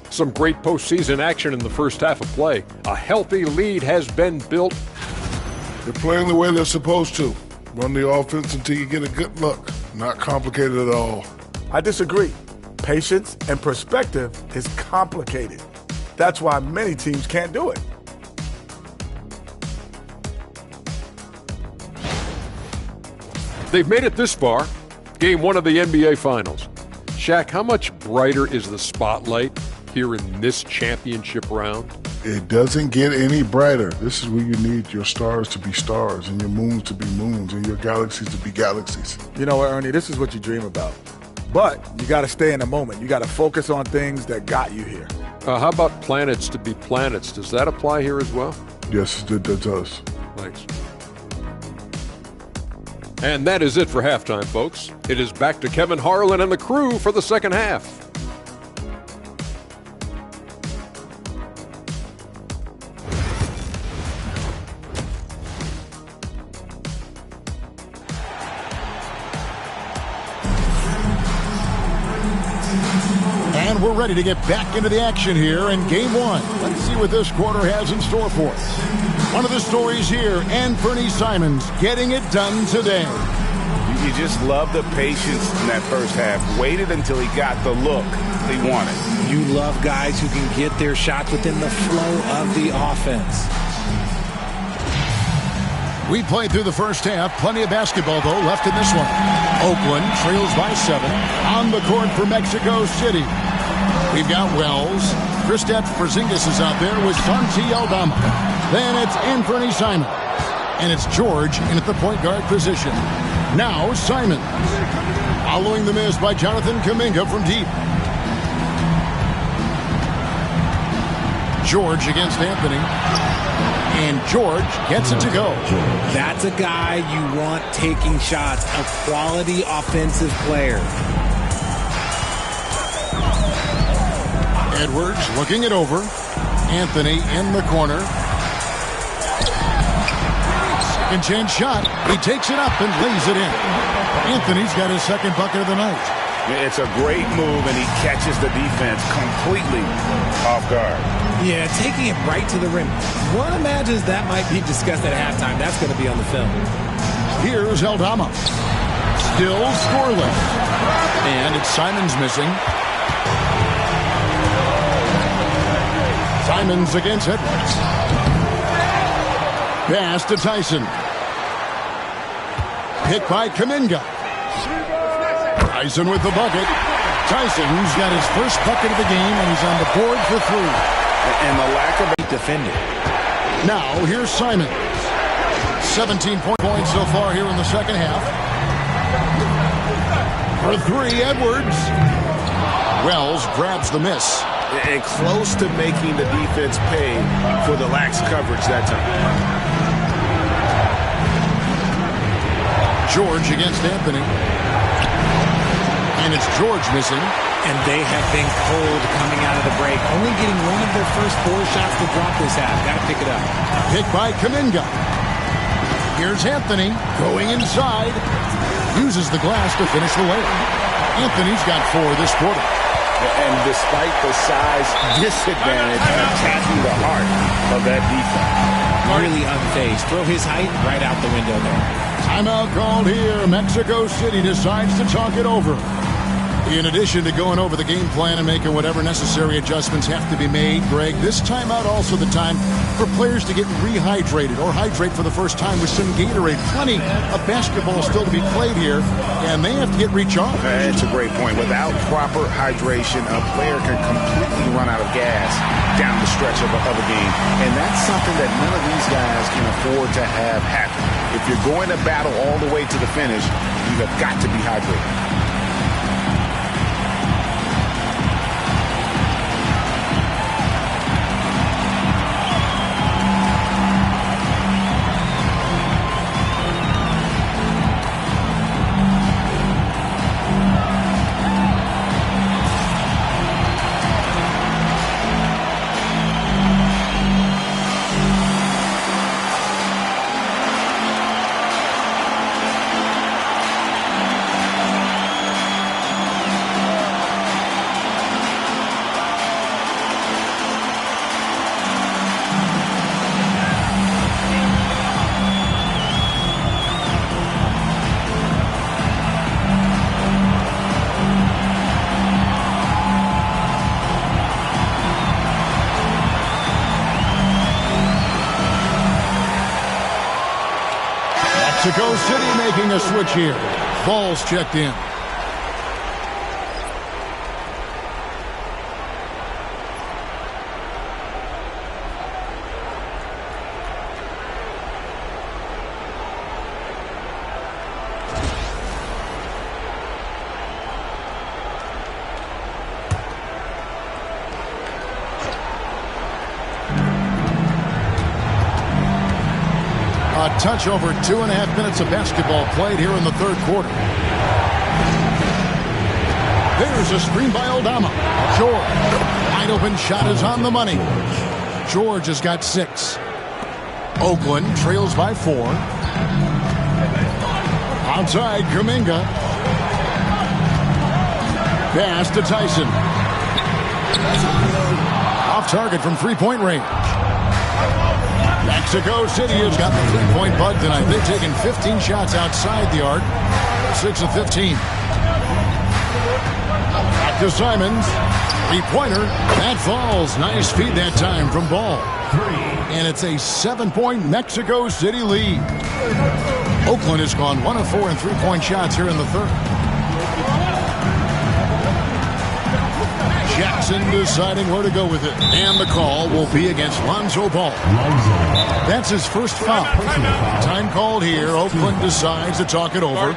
Some great postseason action in the first half of play. A healthy lead has been built.
They're playing the way they're supposed to. Run the offense until you get a good look. Not complicated at all.
I disagree. Patience and perspective is complicated. That's why many teams can't do it.
They've made it this far. Game 1 of the NBA Finals. Shaq, how much brighter is the spotlight here in this championship round?
It doesn't get any brighter. This is where you need your stars to be stars and your moons to be moons and your galaxies to be galaxies.
You know what, Ernie? This is what you dream about. But you got to stay in the moment. You got to focus on things that got you here.
How about planets to be planets? Does that apply here as well?
Yes, it does.
Thanks. And that is it for halftime, folks. It is back to Kevin Harlan and the crew for the second half.
And we're ready to get back into the action here in Game 1. Let's see what this quarter has in store for us. One of the stories here, Anthony Simons getting it done today.
You just love the patience in that first half. Waited until he got the look he wanted.
You love guys who can get their shots within the flow of the offense.
We played through the first half. Plenty of basketball, though, left in this one. Oakland trails by 7 on the court for Mexico City. We've got Wells. Kristaps Porzingis is out there with Santi Aldama. Then it's Anthony Simons. And it's George in at the point guard position. Now Simons. Following the miss by Jonathan Kuminga from deep. George against Anthony. And George gets it to go.
That's a guy you want taking shots, a quality offensive player.
Edwards looking it over. Anthony in the corner. Second chance shot. He takes it up and lays it in. Anthony's got his second bucket of the night.
It's a great move, and he catches the defense completely off guard.
Yeah, taking it right to the rim. One imagines that might be discussed at halftime. That's going to be on the film.
Here's Aldama. Still scoreless. And it's Simons missing. Simons against Edwards. Pass to Tyson. Hit by Kuminga. Tyson with the bucket. Tyson's got his first bucket of the game, and he's on the board for 3.
And the lack of defending.
Now, here's Simons. 17 points so far here in the second half. For 3, Edwards. Wells grabs the miss.
And close to making the defense pay for the lax coverage that time.
George against Anthony. And it's George missing.
And they have been cold coming out of the break. Only getting one of their first 4 shots to drop this half. Got to pick it up.
Pick by Kuminga. Here's Anthony going inside. Uses the glass to finish the layup. Anthony's got 4 this quarter.
And despite the size disadvantage, attacking the heart of that defense.
Really unfazed. Throw his height right out the window there.
Timeout called here. Mexico City decides to talk it over. In addition to going over the game plan and making whatever necessary adjustments have to be made, Greg, this timeout also the time for players to get rehydrated or hydrate for the first time with some Gatorade. Plenty of basketball still to be played here, and they have to get recharged.
That's a great point. Without proper hydration, a player can completely run out of gas down the stretch of a game. And that's something that none of these guys can afford to have happen. If you're going to battle all the way to the finish, you have got to be hydrated.
Mexico City making a switch here. Ball's checked in. A touch over 2.5 minutes of basketball played here in the third quarter. There's a screen by Aldama. George. Wide open shot is on the money. George has got 6. Oakland trails by 4. Outside, Kuminga. Pass to Tyson. Off target from three-point range. Mexico City has got the three-point bug tonight. They've taken 15 shots outside the arc. 6 of 15. Back to Simons. Three-pointer. That falls. Nice feed that time from Ball. And it's a 7-point Mexico City lead. Oakland has gone 1 of 4 in three-point shots here in the third. Jackson deciding where to go with it. And the call will be against Lonzo Ball. That's his first foul. Time called here. Oakland decides to talk it over.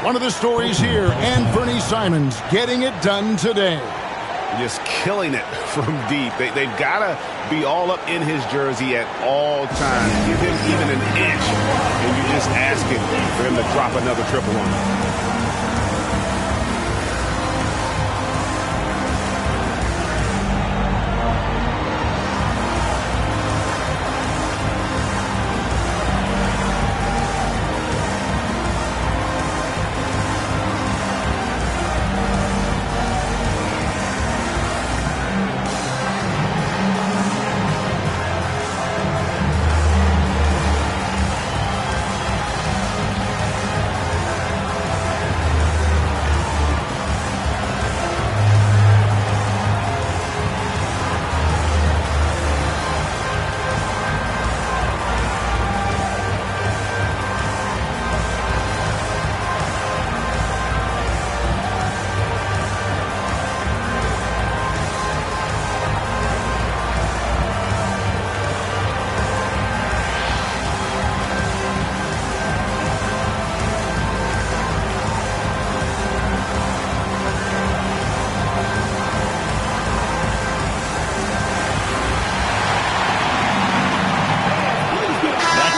One of the stories here, Anthony Simons getting it done today.
Just killing it from deep. They've got to be all up in his jersey at all times. Give him even an inch, and you're just asking for him to drop another triple on him.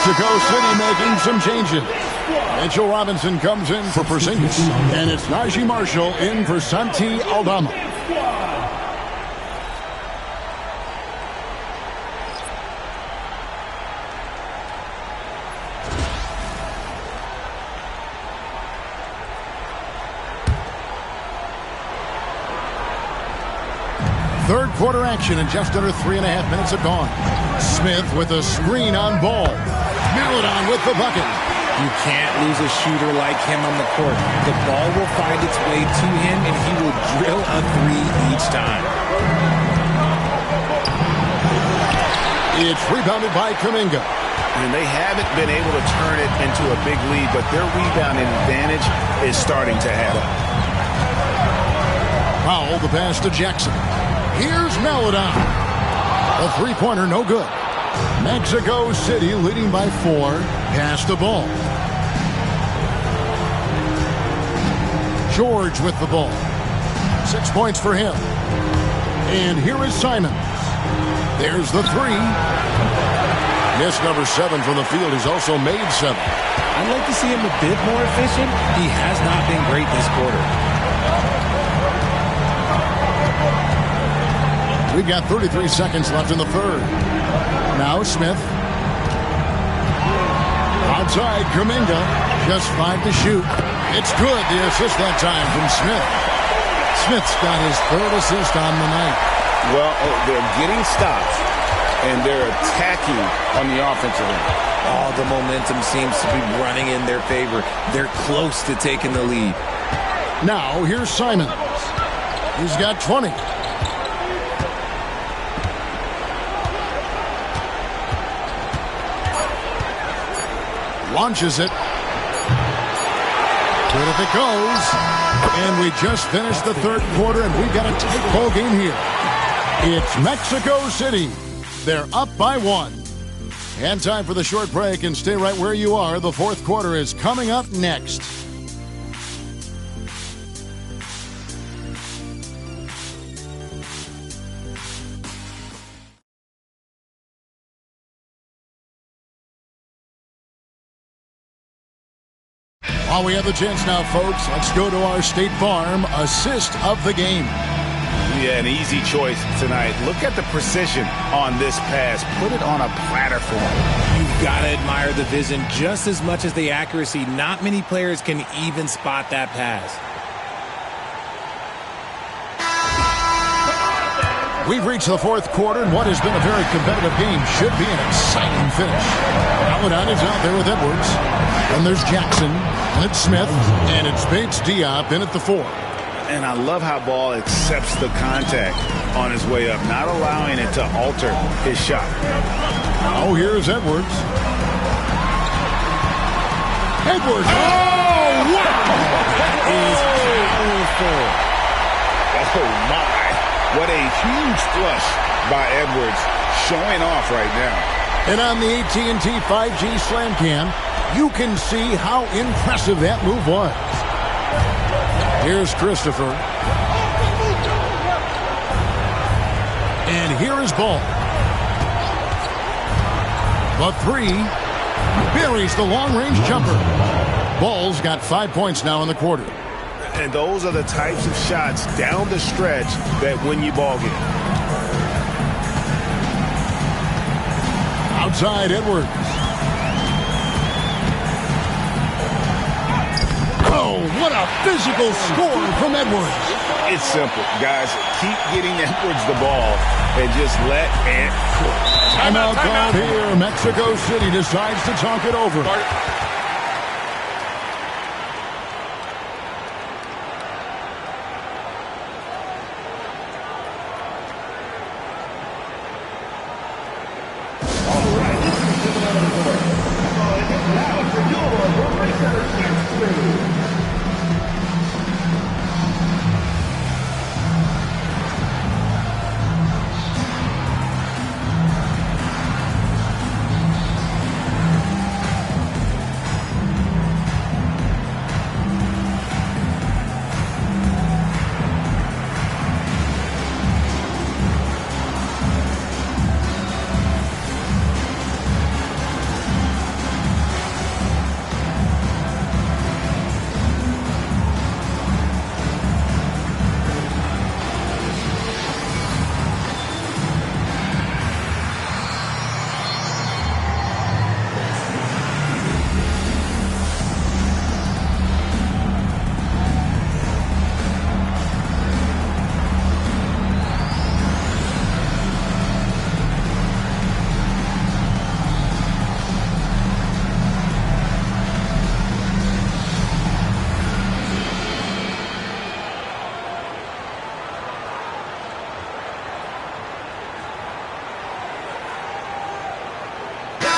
Mexico City making some changes. Mitchell Robinson comes in for Porzingis, and it's Najee Marshall in for Santi Aldama. Third quarter action, and just under 3.5 minutes have gone. Smith with a screen on ball. Melodon with the bucket.
You can't lose a shooter like him on the court. The ball will find its way to him, and he will drill a three each time.
It's rebounded by Kuminga.
And they haven't been able to turn it into a big lead, but their rebounding advantage is starting to add up.
Powell, the pass to Jackson. Here's Melodon. A three-pointer, no good. Mexico City leading by 4. Pass the ball. George with the ball. 6 points for him. And here is Simons. There's the three. Missed number 7 from the field. He's also made 7.
I'd like to see him a bit more efficient. He has not been great this quarter.
We've got 33 seconds left in the third. Now Smith. Outside, Kuminga. Just 5 to shoot. It's good, the assist that time from Smith. Smith's got his 3rd assist on the night.
Well, they're getting stops, and they're attacking on the offensive end.
Oh, the momentum seems to be running in their favor. They're close to taking the lead.
Now, here's Simons. He's got 20. Launches it. Good if it goes. And we just finished the third quarter, and we've got a tight ball game here. It's Mexico City. They're up by 1. And time for the short break, and stay right where you are. The fourth quarter is coming up next. While we have the chance now, folks, let's go to our State Farm assist of the game.
Yeah, an easy choice tonight. Look at the precision on this pass. Put it on a platter for him.
You've got to admire the vision just as much as the accuracy. Not many players can even spot that pass.
We've reached the fourth quarter, and what has been a very competitive game should be an exciting finish. Melodon is out there with Edwards. And there's Jackson, and it's Smith, and it's Bates Diop in at the 4.
And I love how Ball accepts the contact on his way up, not allowing it to alter his shot.
Oh, here's Edwards. Edwards! Oh, wow!
Is powerful.
Oh, my. What a huge flush by Edwards, showing off right now.
And on the AT&T 5G Slam Cam, you can see how impressive that move was. Here's Christopher. And here is Ball. The 3 buries the long-range jumper. Ball's got 5 points now in the quarter.
And those are the types of shots down the stretch that win you ball game.
Outside Edwards. Oh, what a physical score from Edwards.
It's simple, guys. Keep getting Edwards the ball and just let it cook.
Timeout called here. Mexico City decides to talk it over.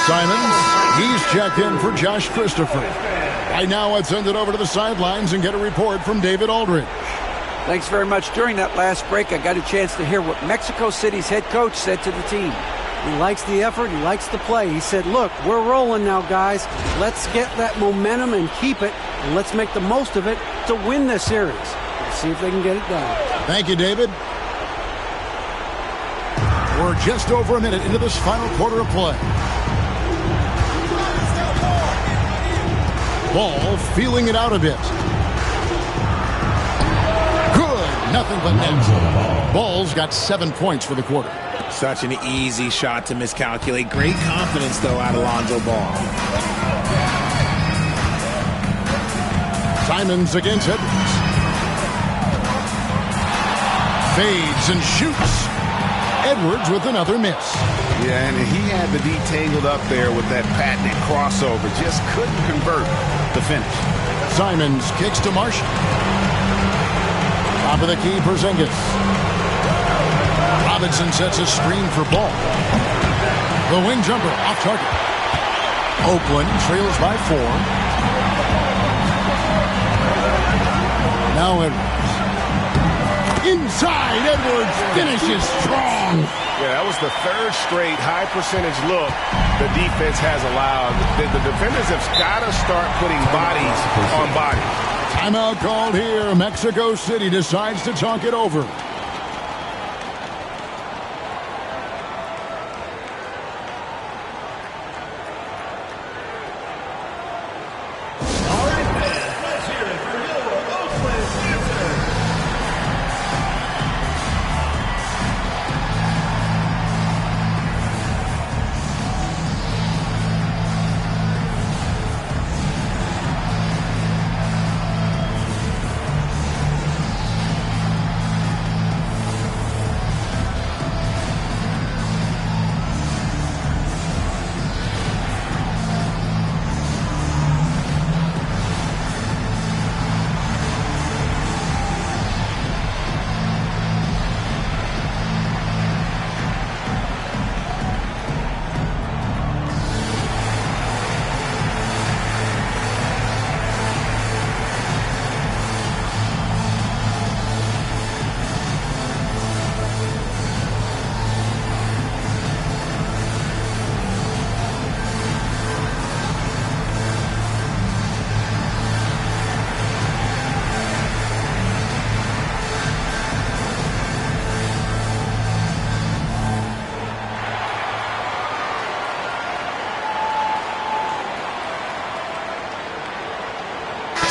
Simons, he's checked in for Josh Christopher. Right now, let's send it over to the sidelines and get a report from David Aldridge.
Thanks very much. During that last break, I got a chance to hear what Mexico City's head coach said to the team.
He likes the effort. He likes the play. He said, look, we're rolling now, guys. Let's get that momentum and keep it, and let's make the most of it to win this series. Let's see if they can get it done.
Thank you, David. We're just over a minute into this final quarter of play. Ball feeling it out a bit. Nothing but net. Ball's got 7 points for the quarter.
Such an easy shot to miscalculate. Great confidence, though, out of Lonzo Ball.
Simons against Edwards. Fades and shoots. Edwards with another miss.
Yeah, and he had the D tangled up there with that patented crossover. Just couldn't convert the finish.
Simons kicks to Marshall. Top of the key, Porzingis. Robinson sets a screen for Ball. The wing jumper off target. Oakland trails by 4. Now Edwards. Inside, Edwards finishes strong.
Yeah, that was the third straight high percentage look the defense has allowed. The defenders have got to start putting bodies on bodies.
Timeout called here. Mexico City decides to talk it over.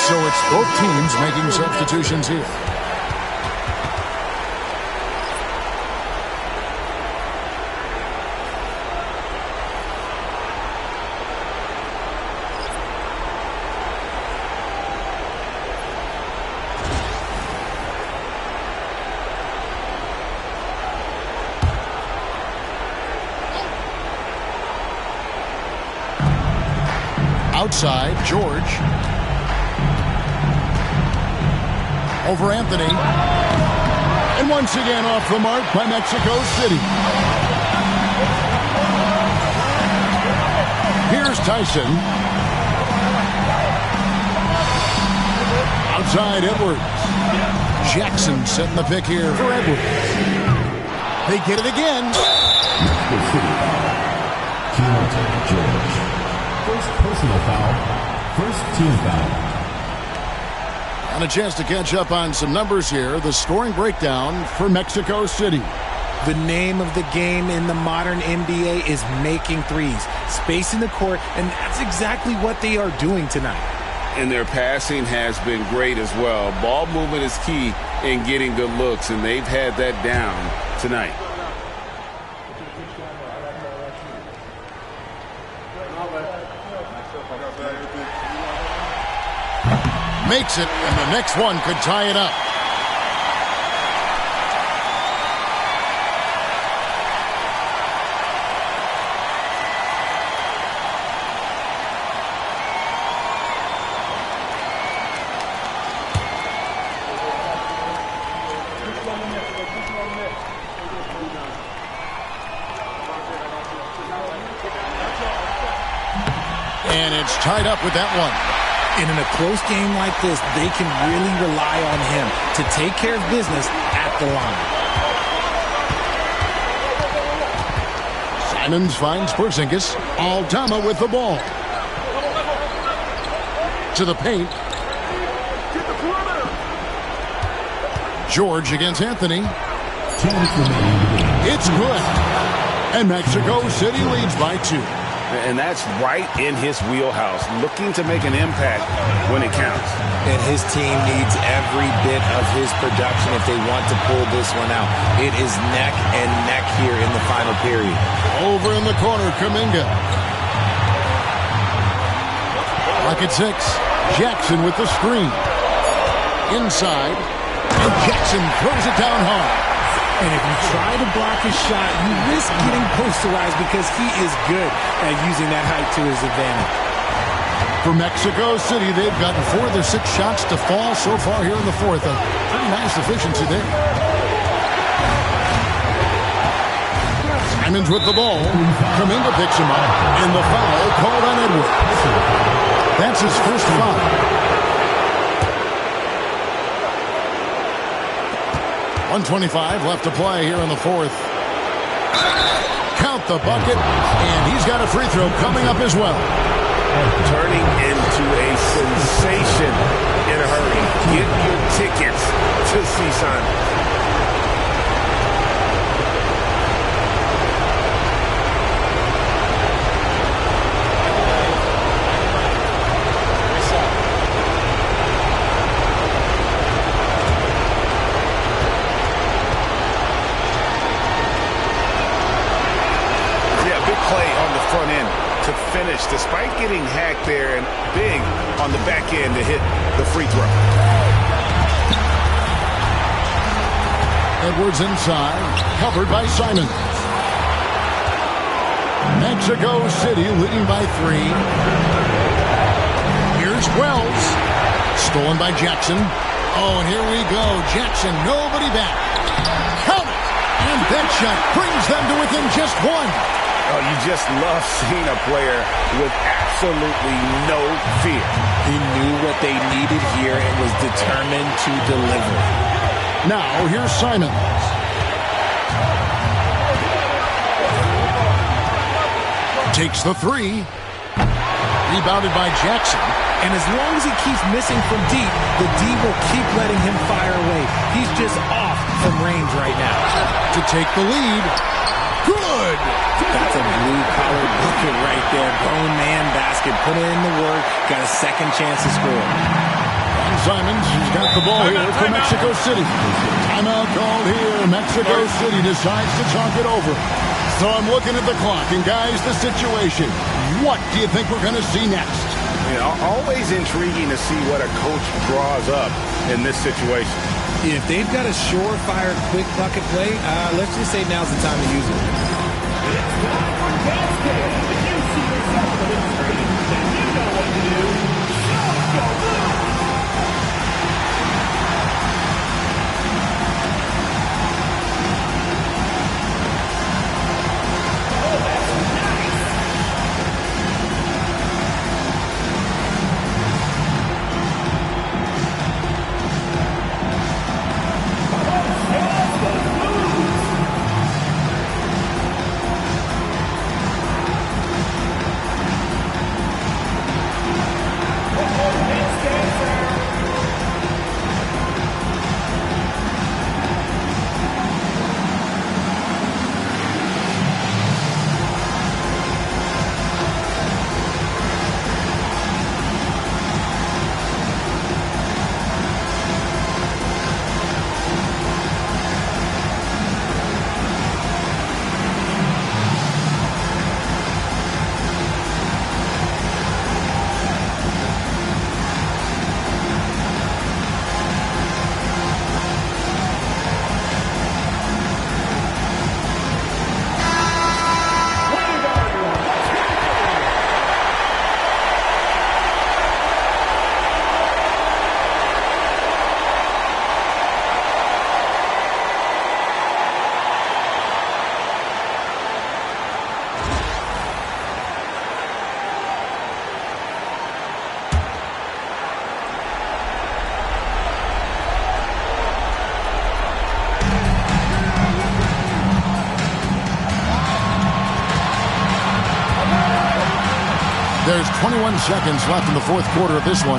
So it's both teams making substitutions here. Outside, George. Over Anthony. And once again off the mark by Mexico City. Here's Tyson. Outside Edwards. Jackson setting the pick here for Edwards. They get it again.
George. First personal foul. First team foul.
And a chance to catch up on some numbers here. The scoring breakdown for Mexico City.
The name of the game in the modern NBA is making threes, spacing the court, and that's exactly what they are doing tonight.
And their passing has been great as well. Ball movement is key in getting good looks, and they've had that down tonight.
Makes it, and the next one could tie it up. And it's tied up with that one.
And in a close game like this, they can really rely on him to take care of business at the line.
Simons finds Porzingis. Aldama with the ball. To the paint. George against Anthony. It's good. And Mexico City leads by 2.
And that's right in his wheelhouse, looking to make an impact when it counts.
And his team needs every bit of his production if they want to pull this one out. It is neck and neck here in the final period.
Over in the corner, Kuminga. Rocket 6. Jackson with the screen. Inside. And Jackson throws it down hard.
And if you try to block his shot, you risk getting posterized because he is good at using that height to his advantage.
For Mexico City, they've gotten 4 of their 6 shots to fall so far here in the 4th. A pretty nice efficiency there. Simons with the ball. Kuminga picks him up. And the foul called on Edwards. That's his first foul. 1:25 left to play here in the 4th. Count the bucket, and he's got a free throw coming up as well.
Turning into a sensation in a hurry. Get your tickets to see Simon. Despite getting hacked there and big on the back end to hit the free throw.
Edwards inside, covered by Simons. Mexico City leading by 3. Here's Wells. Stolen by Jackson. Oh, and here we go. Jackson, nobody back. Count it! And that shot brings them to within just 1.
Oh, you just love seeing a player with absolutely no fear.
He knew what they needed here and was determined to deliver.
Now, here's Simons. Takes the 3. Rebounded by Jackson.
And as long as he keeps missing from deep, the D will keep letting him fire away. He's just off from range right now.
To take the lead. Good!
That's a blue-collar bucket right there. Grown man basket. Put in the work. Got a second chance to score.
And Simons, who's got the ball here for Mexico City. Timeout called here. Mexico City decides to talk it over. So I'm looking at the clock. And guys, the situation. What do you think we're going to see next?
You know, always intriguing to see what a coach draws up in this situation.
If they've got a surefire, quick bucket play, let's just say now's the time to use it.
It's time for basket. If you see yourself on the screen, then you know what to do. Show your move. Oh, that's nice.
There's 21 seconds left in the fourth quarter of this one.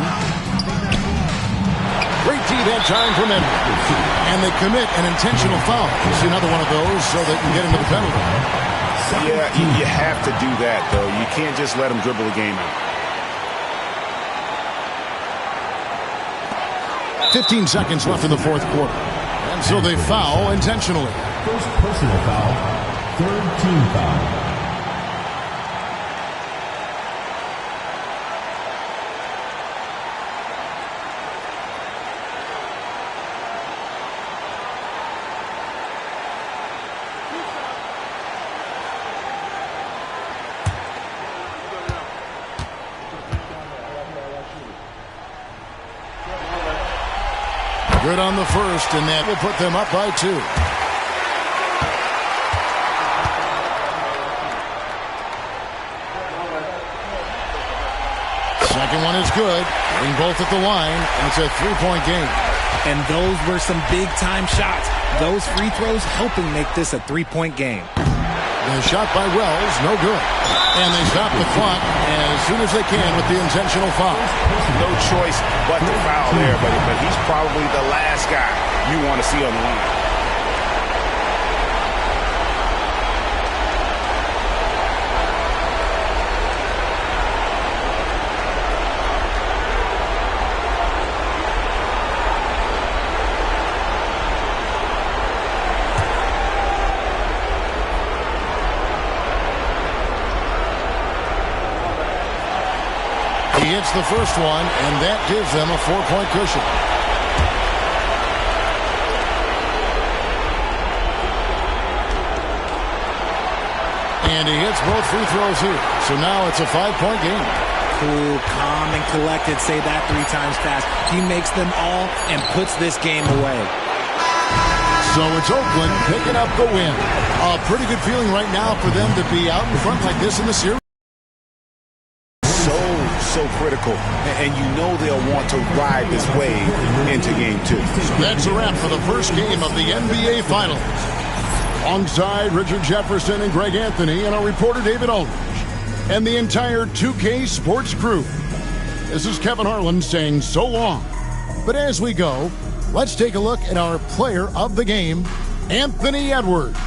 Great deep that time from Edwards. And they commit an intentional foul. You see another one of those so they can get into the penalty.
Yeah, you have to do that, though. You can't just let them dribble the game out.
15 seconds left in the fourth quarter. And so they foul intentionally.
First personal foul, third team foul.
Good on the first, and that will put them up by 2. Second one is good. Getting both at the line, and it's a 3-point game.
And those were some big-time shots. Those free throws helping make this a 3-point game.
The shot by Wells, no good. And they stop the clock as soon as they can with the intentional foul.
No choice but to foul there, but he's probably the last guy you want to see on the line.
He hits the first one, and that gives them a 4-point cushion. And he hits both free throws here. So now it's a 5-point game.
Cool, calm, and collected. Say that 3 times fast. He makes them all and puts this game away.
So it's Oakland picking up the win. A pretty good feeling right now for them to be out in front like this in the series.
So critical, and you know they'll want to ride this wave into game 2.
So that's a wrap for the first game of the NBA Finals. Alongside Richard Jefferson and Greg Anthony and our reporter David Aldridge and the entire 2K Sports crew. This is Kevin Harlan saying so long. But as we go, let's take a look at our player of the game, Anthony Edwards.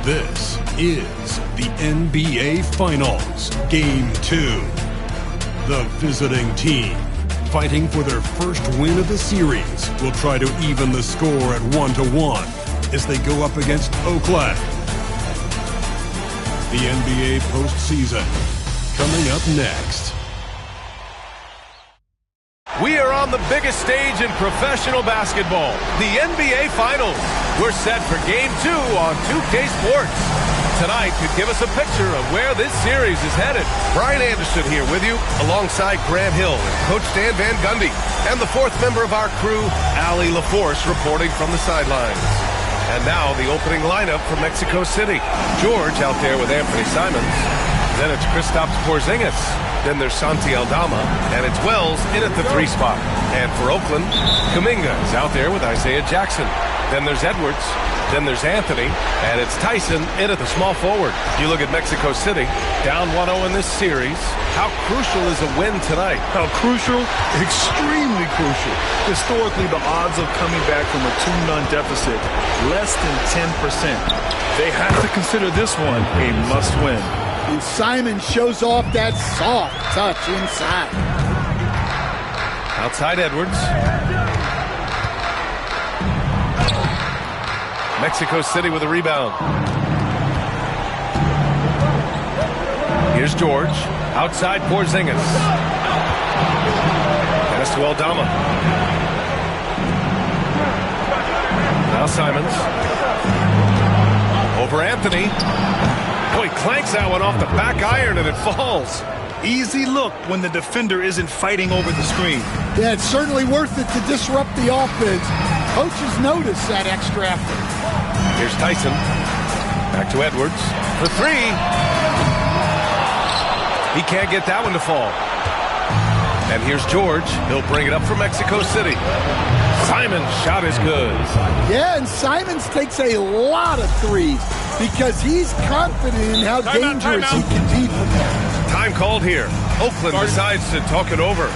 This is the NBA Finals, Game 2. The visiting team, fighting for their first win of the series, will try to even the score at 1-1 as they go up against Oakland. The NBA postseason, coming up next.
We are on the biggest stage in professional basketball, the NBA Finals. We're set for Game 2 on 2K Sports. Tonight could give us a picture of where this series is headed. Brian Anderson here with you, alongside Grant Hill and Coach Dan Van Gundy, and the fourth member of our crew, Allie LaForce, reporting from the sidelines. And now the opening lineup from Mexico City. George out there with Anthony Simons. Then it's Kristaps Porzingis. Then there's Santi Aldama, and it's Wells in at the 3 spot. And for Oakland, Kuminga is out there with Isaiah Jackson. Then there's Edwards. Then there's Anthony, and it's Tyson in at the small forward. You look at Mexico City, down 1-0 in this series. How crucial is a win tonight?
How crucial? Extremely crucial. Historically, the odds of coming back from a 2-0 deficit, less than 10%. They have to consider this one a must-win.
And Simon shows off that soft touch inside.
Outside Edwards. Mexico City with a rebound. Here's George. Outside Porzingis. Pass to Aldama. Now Simons. Over Anthony. Oh, he clanks that one off the back iron and it falls.
Easy look when the defender isn't fighting over the screen.
Yeah, it's certainly worth it to disrupt the offense. Coaches notice that extra effort.
Here's Tyson. Back to Edwards for 3. He can't get that one to fall. And here's George. He'll bring it up for Mexico City. Simon's shot is good.
Yeah, and Simons takes a lot of threes because he's confident in how dangerous he can be for them.
Time called here. Oakland decides to talk it over.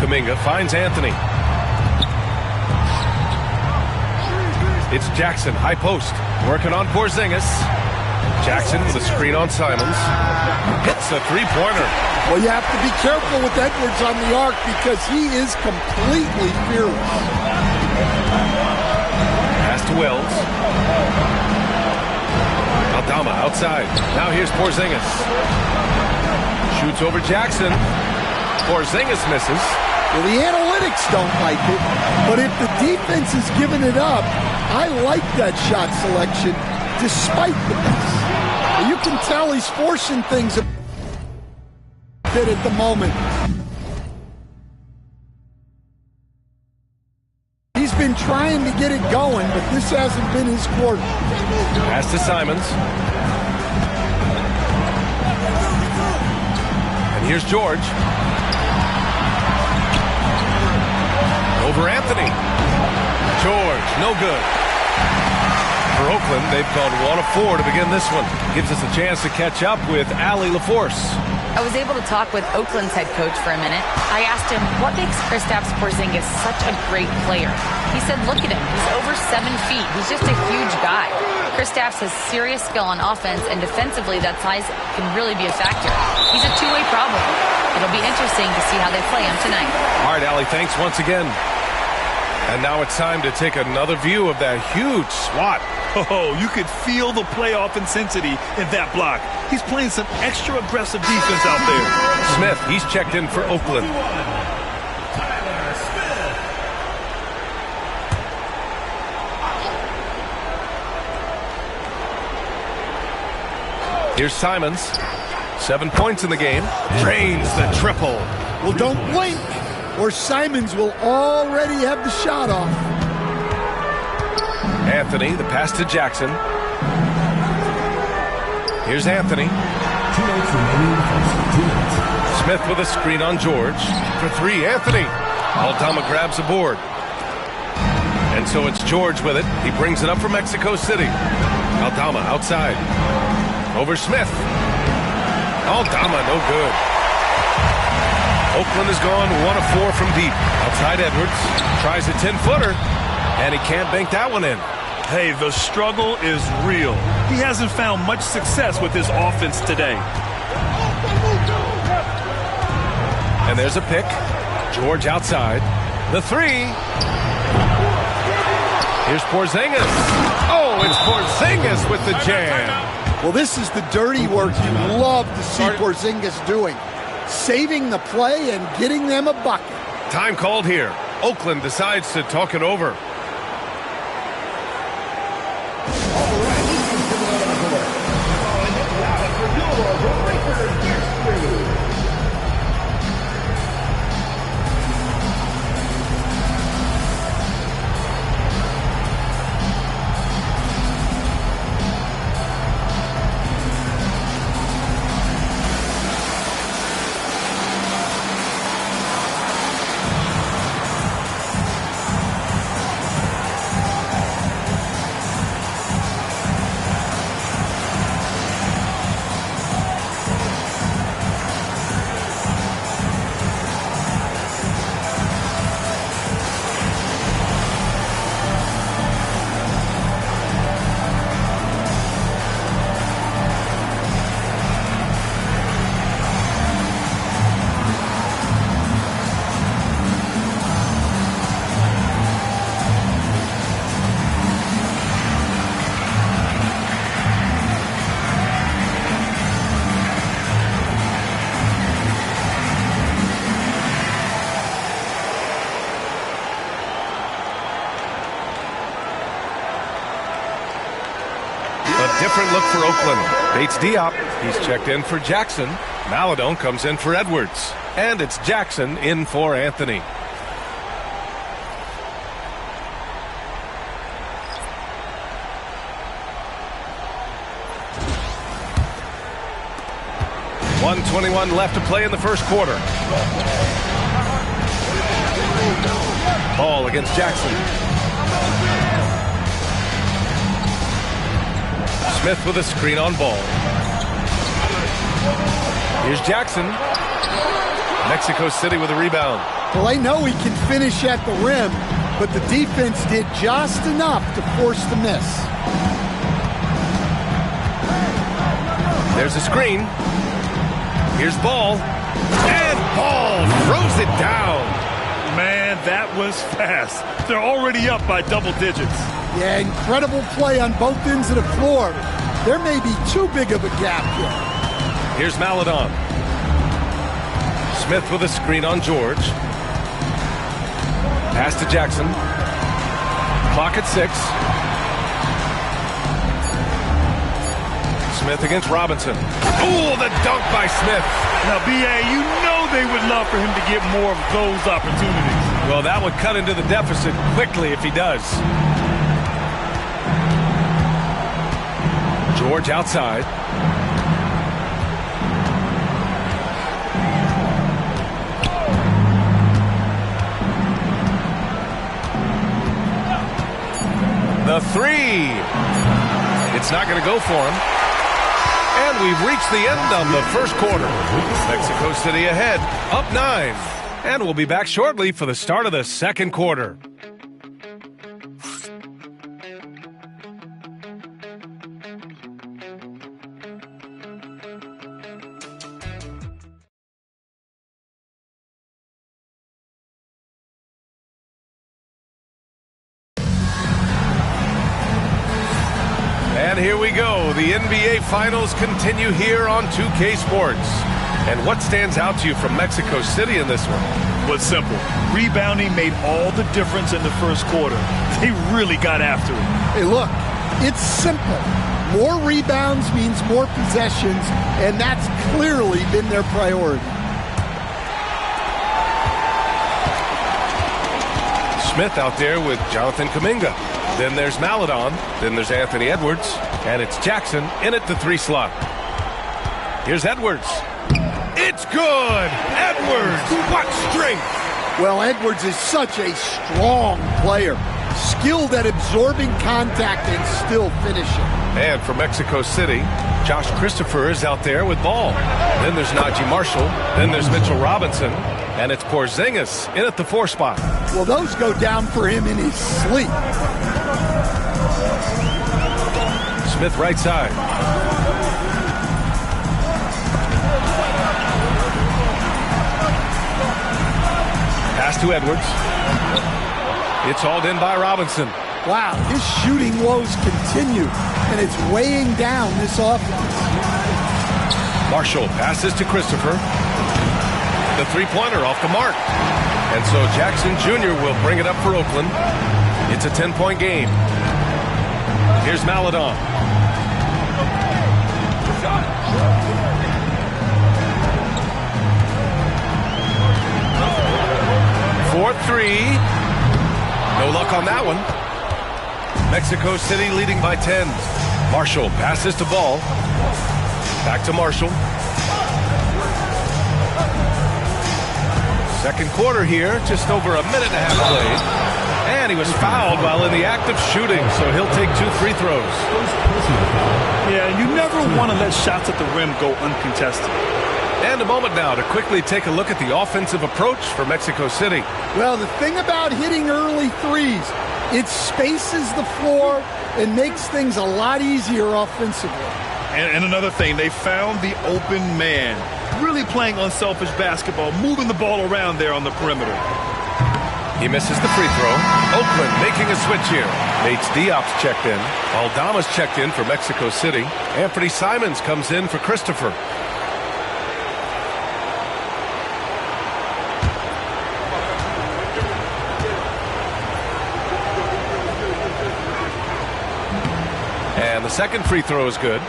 Kuminga finds Anthony. It's Jackson, high post, working on Porzingis. Jackson with a screen on Simons. Hits a three-pointer.
Well, you have to be careful with Edwards on the arc because he is completely fearless.
Pass to Wells. Aldama outside. Now here's Porzingis. Shoots over Jackson. Porzingis misses.
Well, the analytics don't like it, but if the defense is giving it up, I like that shot selection despite the miss. You can tell he's forcing things a bit at the moment. been trying to get it going, but this hasn't been his quarter.
Pass to Simons. And here's George. Over Anthony. George, no good. For Oakland, they've gone 1 of 4 to begin this one. Gives us a chance to catch up with Allie LaForce.
I was able to talk with Oakland's head coach for a minute. I asked him, what makes Kristaps Porzingis such a great player? He said, look at him. He's over 7 feet. He's just a huge guy. Kristaps has serious skill on offense, and defensively, that size can really be a factor. He's a two-way problem. It'll be interesting to see how they play him tonight.
All right, Allie, thanks once again. And now it's time to take another view of that huge swat.
Oh, you could feel the playoff intensity in that block. He's playing some extra aggressive defense out there.
Smith, he's checked in for Oakland. Here's Simons. 7 points in the game. Drains the triple.
Well, don't blink, or Simons will already have the shot off.
Anthony, the pass to Jackson. Here's Anthony. Smith with a screen on George. For 3, Anthony. Aldama grabs the board. And so it's George with it. He brings it up from Mexico City. Aldama outside. Over Smith. Aldama, no good. Oakland has gone 1 of 4 from deep. Outside Edwards. Tries a 10-footer. And he can't bank that one in.
Hey, the struggle is real. He hasn't found much success with his offense today.
And there's a pick. George outside. The 3. Here's Porzingis. Oh, it's Porzingis with the jam.
Well, this is the dirty work you love to see Porzingis doing. Saving the play and getting them a bucket.
Time called here. Oakland decides to talk it over. Different look for Oakland. Bates Diop. He's checked in for Jackson. Maladon comes in for Edwards. And it's Jackson in for Anthony. .121 left to play in the first quarter. Ball against Jackson. Smith with a screen on Ball. Here's Jackson. Mexico City with a rebound.
Well, I know he can finish at the rim, but the defense did just enough to force the miss.
There's a screen. Here's Ball. And Ball throws it down.
Man, that was fast. They're already up by double digits.
Yeah, incredible play on both ends of the floor. There may be too big of a gap here.
Here's Maladon. Smith with a screen on George. Pass to Jackson. Clock at 6. Smith against Robinson. Oh, the dunk by Smith.
Now, B.A., you know they would love for him to get more of those opportunities.
Well, that would cut into the deficit quickly if he does. George outside. The three. It's not going to go for him. And we've reached the end of the first quarter. Mexico City ahead, up 9. And we'll be back shortly for the start of the second quarter. And here we go. The NBA Finals continue here on 2K Sports. And what stands out to you from Mexico City in this one?
Well, it's simple. Rebounding made all the difference in the first quarter. They really got after it.
Hey, look, it's simple. More rebounds means more possessions, and that's clearly been their priority.
Smith out there with Jonathan Kuminga. Then there's Maladon. Then there's Anthony Edwards. And it's Jackson in at the 3 slot. Here's Edwards. It's good! Edwards! What strength!
Well, Edwards is such a strong player. Skilled at absorbing contact and still finishing.
And for Mexico City, Josh Christopher is out there with ball. Then there's Najee Marshall. Then there's Mitchell Robinson. And it's Porzingis in at the 4 spot.
Well, those go down for him in his sleep.
Smith right side. Pass to Edwards. It's hauled in by Robinson.
Wow, his shooting woes continue, and it's weighing down this offense.
Marshall passes to Christopher. The three-pointer off the mark. And so Jackson Jr. will bring it up for Oakland. It's a 10-point game. Here's Maladon. For 3. No luck on that one. Mexico City leading by 10. Marshall passes to Ball. Back to Marshall. Second quarter here, just over a minute and a half played. And he was fouled while in the act of shooting, so he'll take 2 free throws.
Yeah, you never want to let shots at the rim go uncontested.
And a moment now to quickly take a look at the offensive approach for Mexico City.
Well, the thing about hitting early threes, it spaces the floor and makes things a lot easier offensively.
And another thing, they found the open man. Really playing unselfish basketball, moving the ball around there on the perimeter.
He misses the free throw. Oakland making a switch here. Bates Diop's checked in. Aldama's checked in for Mexico City. Anthony Simons comes in for Christopher. And the second free throw is good.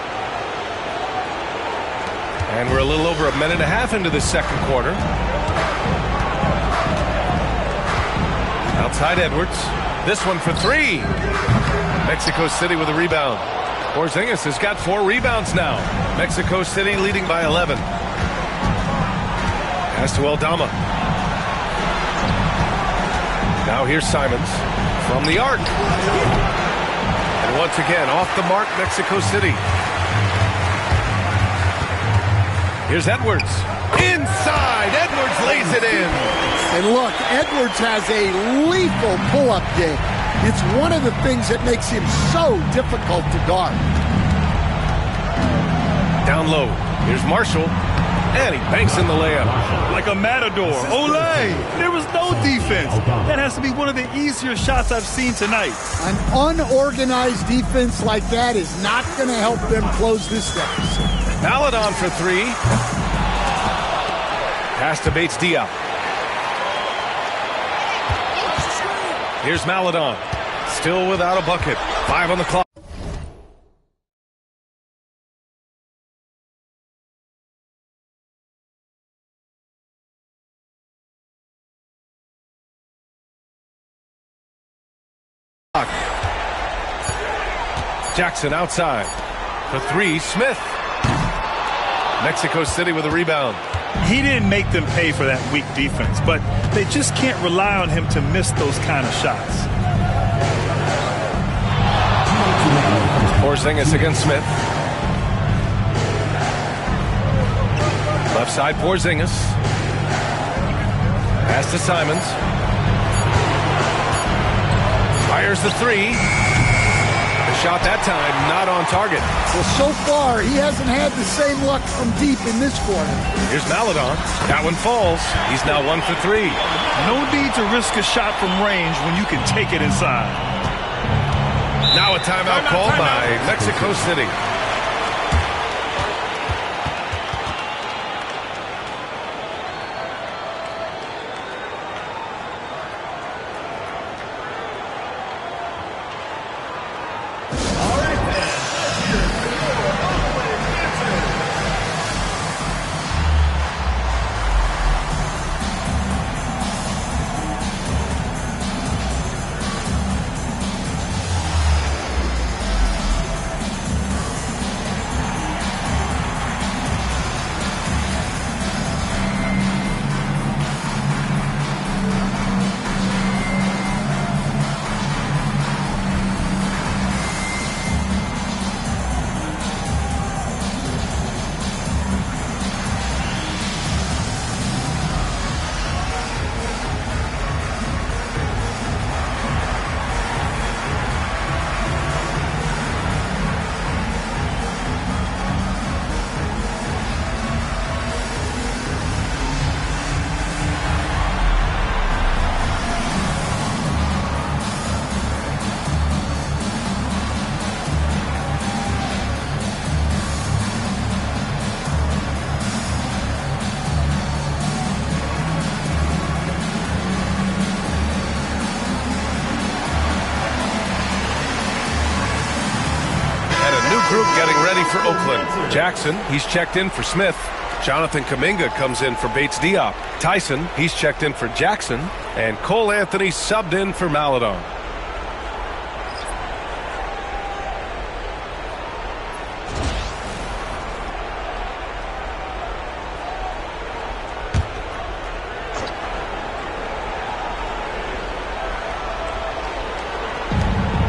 And we're a little over a minute and a half into this second quarter. Outside Edwards. This one for 3. Mexico City with a rebound. Porzingis has got 4 rebounds now. Mexico City leading by 11. Pass to Aldama. Now here's Simons from the arc. And once again, off the mark, Mexico City. Here's Edwards. Inside. Edwards lays it in.
And look, Edwards has a lethal pull-up game. It's one of the things that makes him so difficult to guard.
Down low. Here's Marshall. And he banks in the layup.
Like a matador. Olay! There was no defense. That has to be one of the easier shots I've seen tonight.
An unorganized defense like that is not going to help them close this deficit.
Maladon for 3. Pass to Bates Diop. Here's Maladon. Still without a bucket. 5 on the clock. Jackson outside. For three, Smith. Mexico City with a rebound.
He didn't make them pay for that weak defense, but they just can't rely on him to miss those kind of shots.
Porzingis against Smith. Left side, Porzingis. Pass to Simons. Fires the three. The shot that time not on target.
Well, so far, he hasn't had the same luck from deep in this quarter.
Here's Maledon. That one falls. He's now 1 for 3.
No need to risk a shot from range when you can take it inside.
Now a timeout called by Mexico City. Group getting ready for Oakland. Jackson, he's checked in for Smith. Jonathan Kuminga comes in for Bates Diop. Tyson, he's checked in for Jackson. And Cole Anthony subbed in for Maledon.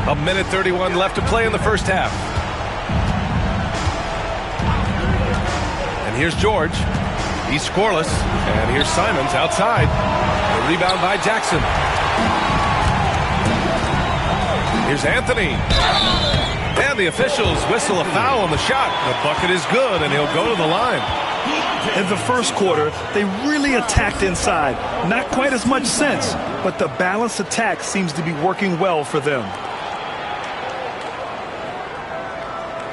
A minute 31 left to play in the first half. Here's George. He's scoreless. And here's Simons outside. The rebound by Jackson. Here's Anthony. And the officials whistle a foul on the shot. The bucket is good, and he'll go to the line.
In the first quarter, they really attacked inside. Not quite as much sense, but the balanced attack seems to be working well for them.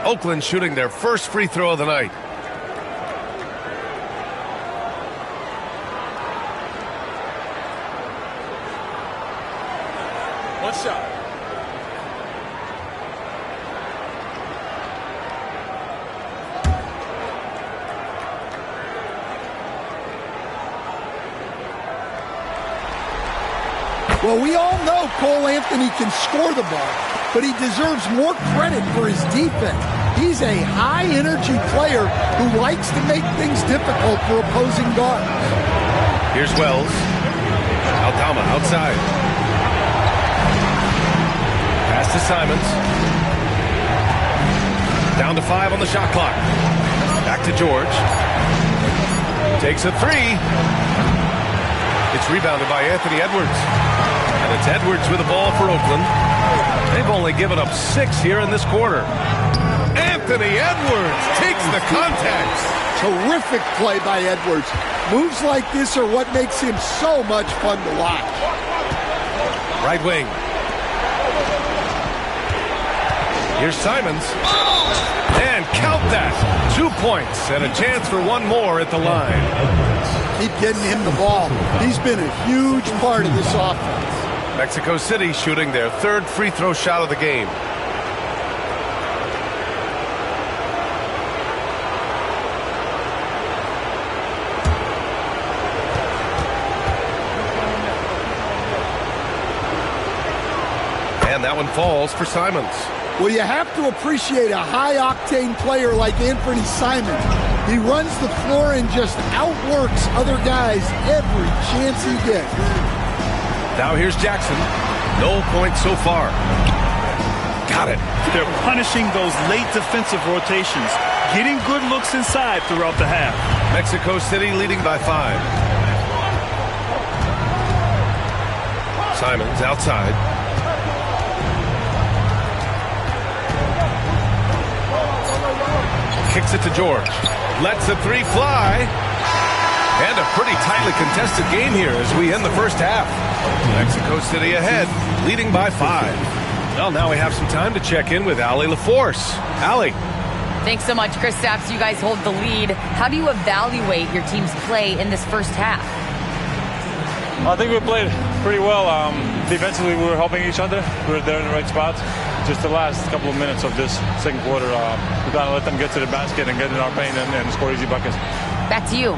Oakland shooting their first free throw of the night.
Shot.
Well, we all know Cole Anthony can score the ball, but he deserves more credit for his defense. He's a high-energy player who likes to make things difficult for opposing guards.
Here's Wells. Aldama outside. Pass to Simons. Down to 5 on the shot clock. Back to George. Takes a three. It's rebounded by Anthony Edwards. And it's Edwards with the ball for Oakland. They've only given up 6 here in this quarter. Anthony Edwards takes the contact.
Terrific play by Edwards. Moves like this are what makes him so much fun to watch.
Right wing. Here's Simons. And count that. 2 points and a chance for one more at the line.
Keep getting him the ball. He's been a huge part of this offense.
Mexico City shooting their third free throw shot of the game. And that one falls for Simons.
Well, you have to appreciate a high-octane player like Anthony Simons. He runs the floor and just outworks other guys every chance he gets.
Now here's Jackson. No points so far. Got it.
They're punishing those late defensive rotations, getting good looks inside throughout the half.
Mexico City leading by 5. Simons outside. Kicks it to George. Lets the 3 fly. And a pretty tightly contested game here as we end the first half. Mexico City ahead, leading by 5. Well, now we have some time to check in with Allie LaForce. Allie.
Thanks so much, Kristaps. You guys hold the lead. How do you evaluate your team's play in this first half?
I think we played pretty well. Defensively, we were helping each other. We were there in the right spots. Just the last couple of minutes of this second quarter, we kind of let them get to the basket and get in our paint and score easy buckets.
Back to you.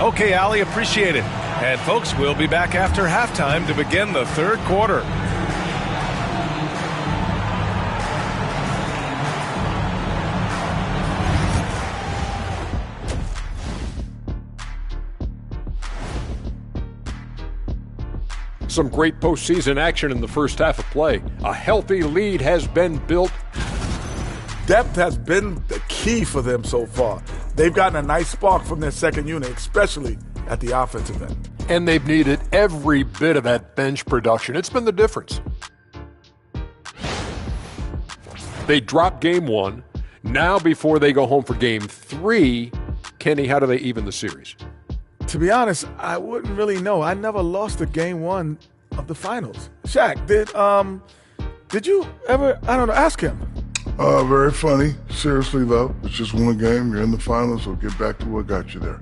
Okay, Allie, appreciate it. And folks, we'll be back after halftime to begin the third quarter.
Some great postseason action in the first half of play. A healthy lead has been built.
Depth has been the key for them so far. They've gotten a nice spark from their second unit, especially at the offensive end.
And they've needed every bit of that bench production. It's been the difference. They dropped game 1. Now before they go home for game 3, Kenny, how do they even the series?
To be honest, I wouldn't really know. I never lost a game 1 of the finals. Shaq, did you ever, ask him?
Very funny. Seriously, though, it's just one game. You're in the finals, so get back to what got you there.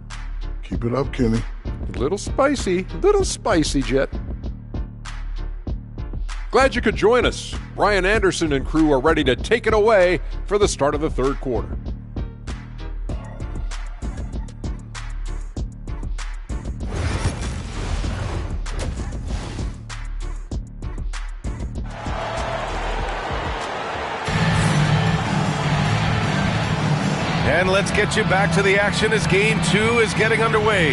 Keep it up, Kenny.
A little spicy, Jet. Glad you could join us. Brian Anderson and crew are ready to take it away for the start of the third quarter.
And let's get you back to the action as game 2 is getting underway.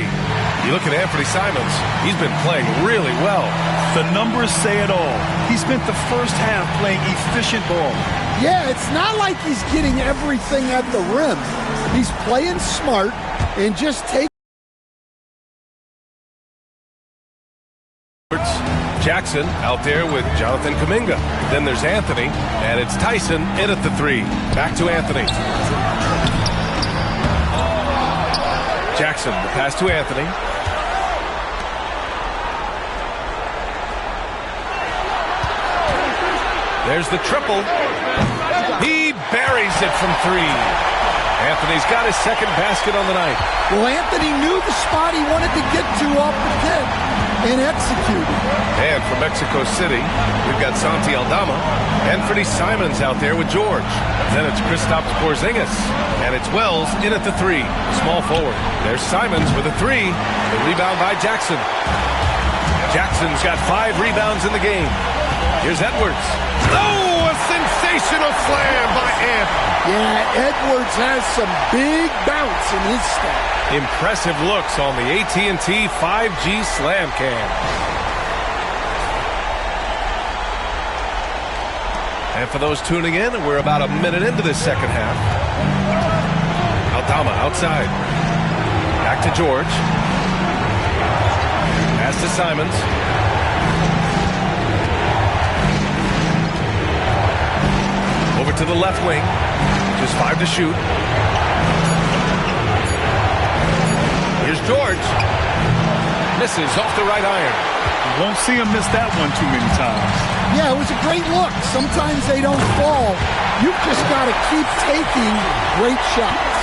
You look at Anthony Simons. He's been playing really well.
The numbers say it all. He spent the first half playing efficient ball.
Yeah, it's not like he's getting everything at the rim. He's playing smart and just taking.
Jackson out there with Jonathan Kuminga. Then there's Anthony, and it's Tyson in at the 3. Back to Anthony. Jackson, the pass to Anthony. There's the triple. He buries it from 3. Anthony's got his second basket on the night.
Well, Anthony knew the spot he wanted to get to off the pick and executed.
And from Mexico City, we've got Santi Aldama. Anthony Simons out there with George. Then it's Kristaps Porzingis. And it's Wells in at the 3. Small forward. There's Simons with a 3. The rebound by Jackson. Jackson's got 5 rebounds in the game. Here's Edwards. Oh, a sensational slam by Anthony.
Yeah, Edwards has some big bounce in his step.
Impressive looks on the AT&T 5G Slam Cam. And for those tuning in, we're about a minute into this second half. Aldama outside. Back to George. Pass to Simons. Over to the left wing. Just 5 to shoot. Here's George. Misses off the right iron.
You won't see him miss that one too many times.
Yeah, it was a great look. Sometimes they don't fall. You've just got to keep taking great shots.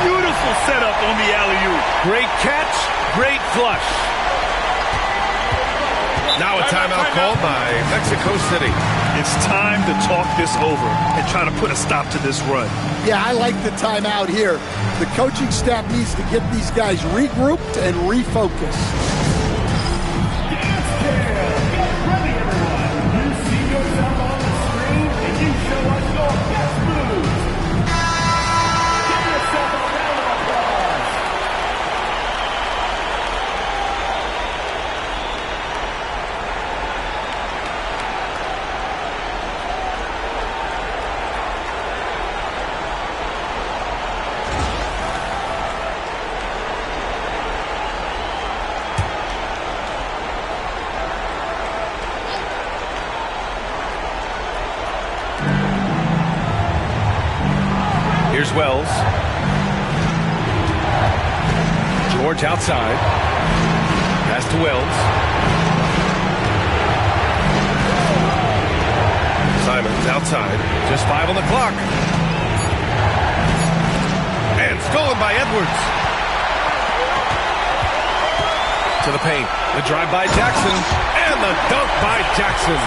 Beautiful setup on the alley-oop.
Great catch, great flush. Now a timeout called by Mexico City.
It's time to talk this over and try to put a stop to this run.
Yeah, I like the timeout here. The coaching staff needs to get these guys regrouped and refocused.
Get ready, everyone. You see yourself on the screen.
George outside. Pass to Wells. Simons outside. Just 5 on the clock. And stolen by Edwards. To the paint. The drive by Jackson. And the dunk by Jackson.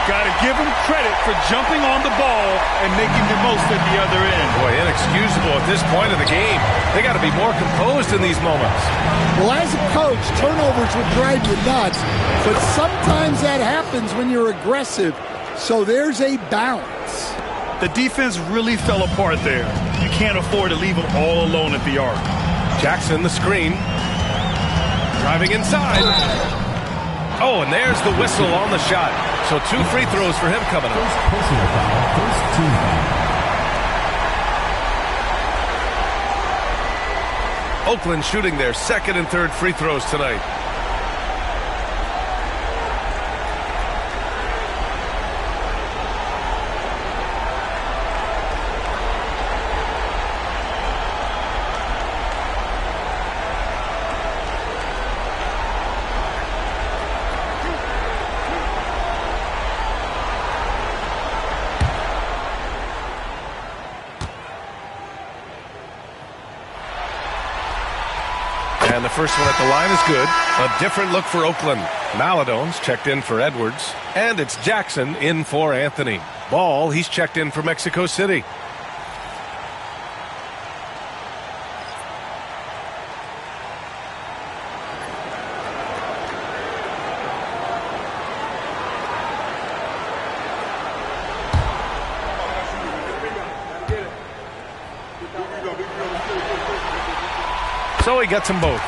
Got to give him credit for jumping on the ball and making the most at the other end.
Boy, inexcusable at this point of the game. They got to be more composed in these moments.
Well, as a coach, turnovers would drive you nuts, but sometimes that happens when you're aggressive. So there's a balance.
The defense really fell apart there. You can't afford to leave them all alone at the arc.
Jackson, the screen. Driving inside. Oh, and there's the whistle on the shot. So 2 free throws for him coming up.
Personal foul, first team foul.
Oakland shooting their second and third free throws tonight. And the first one at the line is good. A different look for Oakland. Maladone's checked in for Edwards. And it's Jackson in for Anthony. Ball, he's checked in for Mexico City. So he gets them both.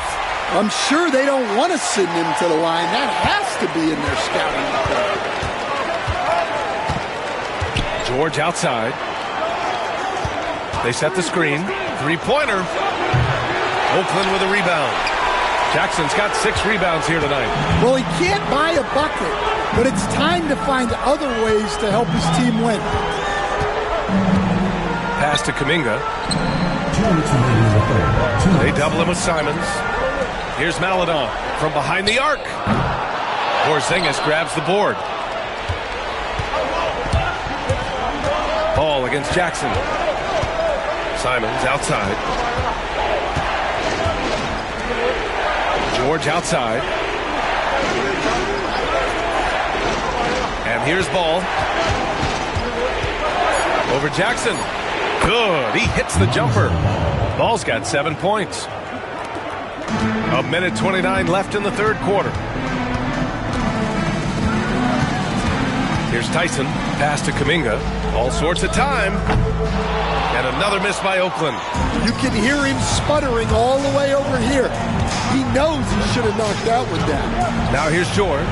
I'm sure they don't want to send him to the line. That has to be in their scouting report.
George outside. They set the screen. Three-pointer. Oakland with a rebound. Jackson's got 6 rebounds here tonight.
Well, he can't buy a bucket, but it's time to find other ways to help his team win.
Pass to Kuminga. They double him with Simons. Here's Maladon from behind the arc. Porzingis grabs the board. Ball against Jackson. Simons outside. George outside. And here's Ball. Over Jackson. Good. He hits the jumper. Ball's got 7 points. A minute 29 left in the third quarter. Here's Tyson. Pass to Kuminga. All sorts of time. And another miss by Oakland.
You can hear him sputtering all the way over here. He knows he should have knocked that one down.
Now here's George.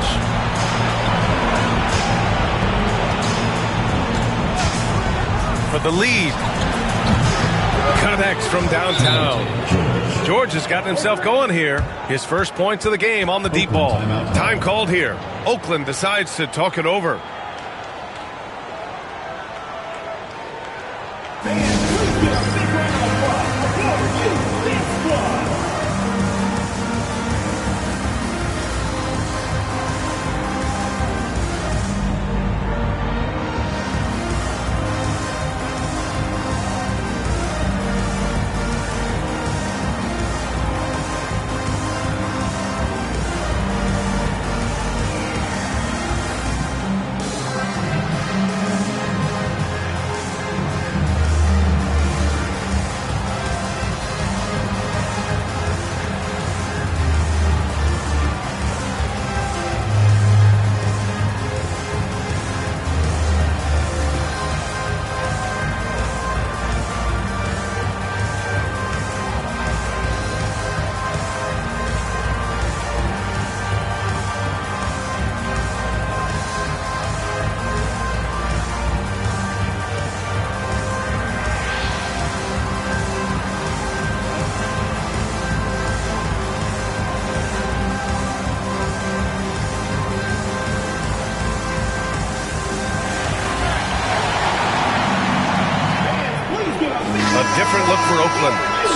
For the lead. Connects from downtown. George has gotten himself going here. His first points of the game on the deep ball. Time called here. Oakland decides to talk it over.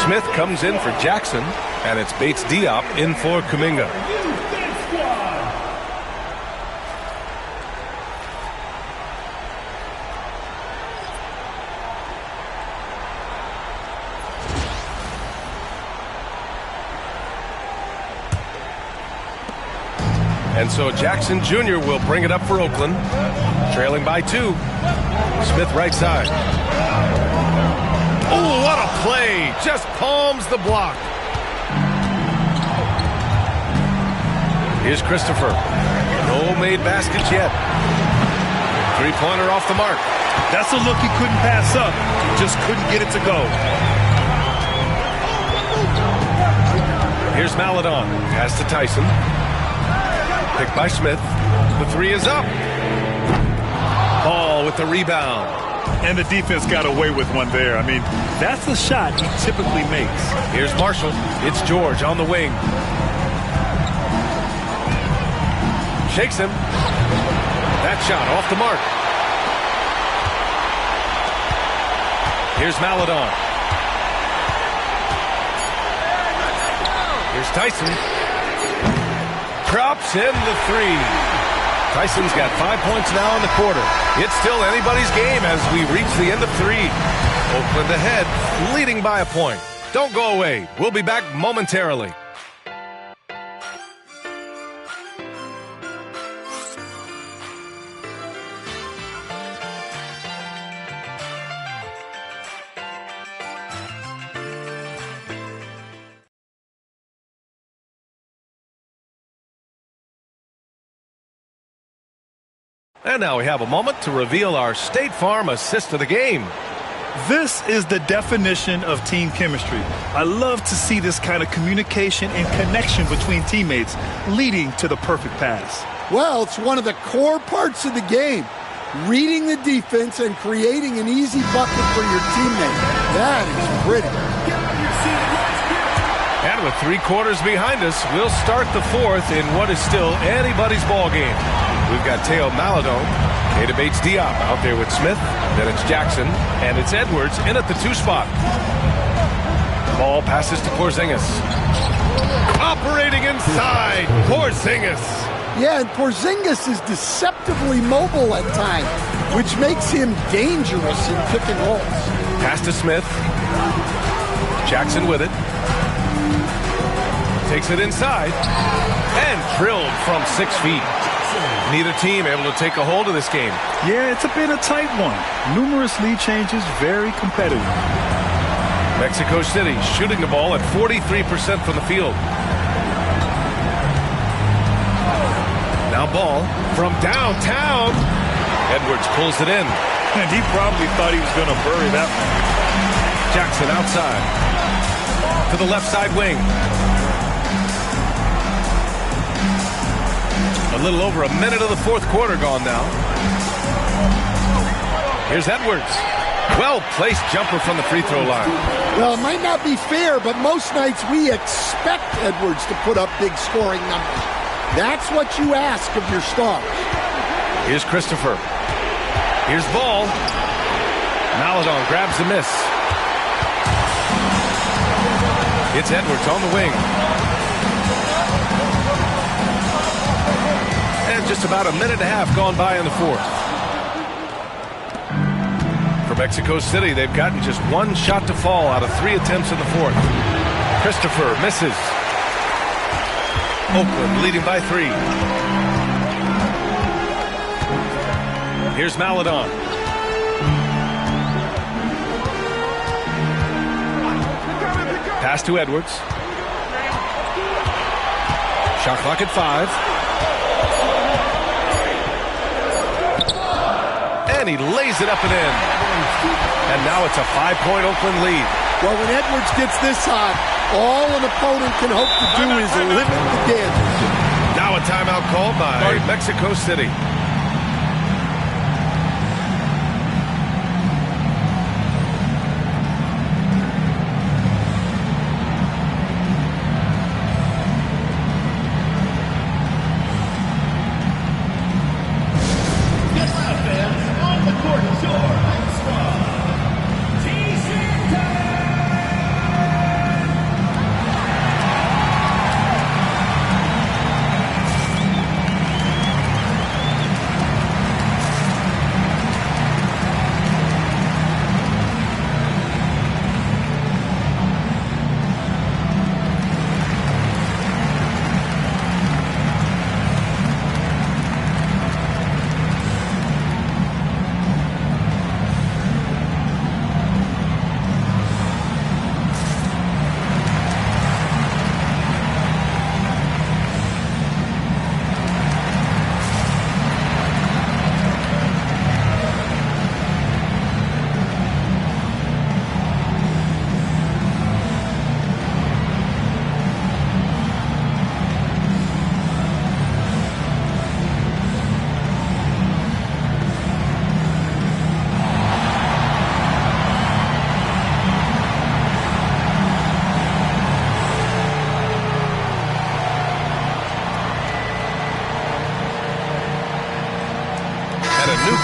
Smith comes in for Jackson, and it's Bates Diop in for Kuminga. And so Jackson Jr. will bring it up for Oakland, trailing by 2. Smith right side. Oh, what a play! Just palms the block. Here's Christopher. No made baskets yet. Three-pointer off the mark.
That's a look he couldn't pass up. He just couldn't get it to go.
Here's Maladon. Pass to Tyson. Picked by Smith. The three is up. Ball with the rebound.
And the defense got away with one there. I mean, that's the shot he typically makes.
Here's Marshall. It's George on the wing. Shakes him. That shot off the mark. Here's Maladon. Here's Tyson. Drops in the three. Tyson's got 5 points now in the quarter. It's still anybody's game as we reach the end of 3. Oakland ahead, leading by a point. Don't go away. We'll be back momentarily. And now we have a moment to reveal our State Farm assist of the game.
This is the definition of team chemistry. I love to see this kind of communication and connection between teammates leading to the perfect pass.
Well, it's one of the core parts of the game. Reading the defense and creating an easy bucket for your teammate. That is pretty.
And with 3 quarters behind us, we'll start the 4th in what is still anybody's ball game. We've got Teo Maladon, Kata Bates Diop out there with Smith. Then it's Jackson, and it's Edwards in at the 2 spot. Ball passes to Porzingis. Operating inside, Porzingis.
Yeah, and Porzingis is deceptively mobile at times, which makes him dangerous in pick and rolls.
Pass to Smith. Jackson with it. Takes it inside and drilled from 6 feet. Neither team able to take a hold of this game.
Yeah, it's been a tight one. Numerous lead changes, very competitive.
Mexico City shooting the ball at 43% from the field. Now ball from downtown. Edwards pulls it in.
And he probably thought he was going to bury that one.
Jackson outside. To the left side wing. A little over a minute of the 4th quarter gone now. Here's Edwards. Well-placed jumper from the free throw line.
Well, it might not be fair, but most nights we expect Edwards to put up big scoring numbers. That's what you ask of your stars.
Here's Christopher. Here's ball. Maladon grabs the miss. It's Edwards on the wing. And just about a minute and a half gone by in the 4th. For Mexico City, they've gotten just 1 shot to fall out of 3 attempts in the 4th. Christopher misses. Oakland leading by 3. Here's Maladon. Pass to Edwards. Shot clock at 5. And he lays it up and in. And now it's a 5-point Oakland lead.
Well, when Edwards gets this hot, all an opponent can hope to do is limit the damage.
Now a timeout called by Mexico City.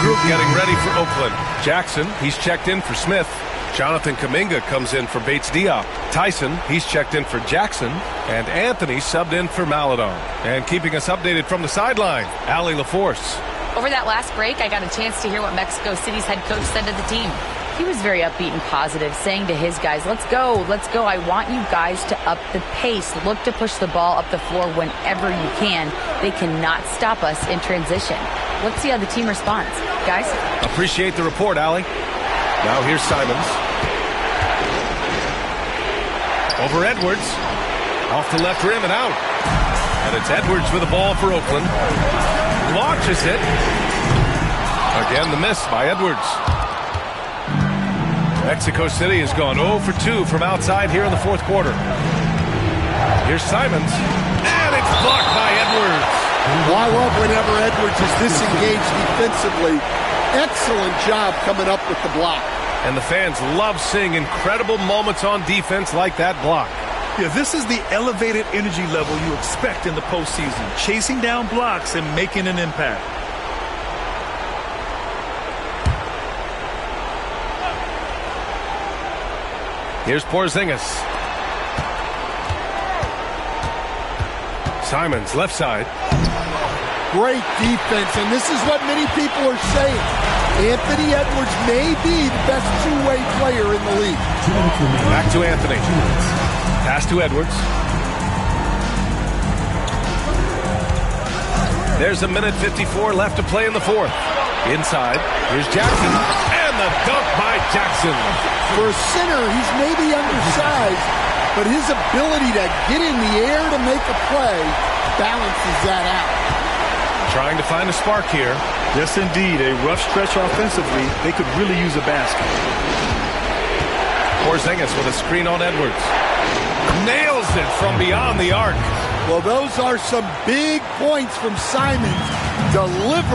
group getting ready for Oakland. Jackson, he's checked in for Smith. Jonathan Kuminga comes in for Bates Diop. Tyson, he's checked in for Jackson. And Anthony subbed in for Maladon. And keeping us updated from the sideline, Allie LaForce.
Over that last break, I got a chance to hear what Mexico City's head coach said to the team. He was very upbeat and positive, saying to his guys, let's go. I want you guys to up the pace. Look to push the ball up the floor whenever you can. They cannot stop us in transition. Let's see how the team responds. Guys?
Appreciate the report, Allie. Now here's Simons. Over Edwards. Off the left rim and out. And it's Edwards with the ball for Oakland. Launches it. Again, the miss by Edwards. Mexico City has gone 0 for 2 from outside here in the fourth quarter. Here's Simons. And it's blocked by Edwards.
Well, I love whenever Edwards is disengaged defensively. Excellent job coming up with the block.
And the fans love seeing incredible moments on defense like that block.
Yeah, this is the elevated energy level you expect in the postseason. Chasing down blocks and making an impact.
Here's Porzingis. Simons, left side.
Great defense, and this is what many people are saying. Anthony Edwards may be the best two-way player in the league.
Back to Anthony. Pass to Edwards. There's a minute 54 left to play in the fourth. Inside, here's Jackson. And the dunk by Jackson.
For a center, he's maybe undersized, but his ability to get in the air to make a play balances that out.
Trying to find a spark here.
Yes, indeed. A rough stretch offensively. They could really use a basket.
Porzingis with a screen on Edwards. Nails it from beyond the arc.
Well, those are some big points from Simons. Deliver.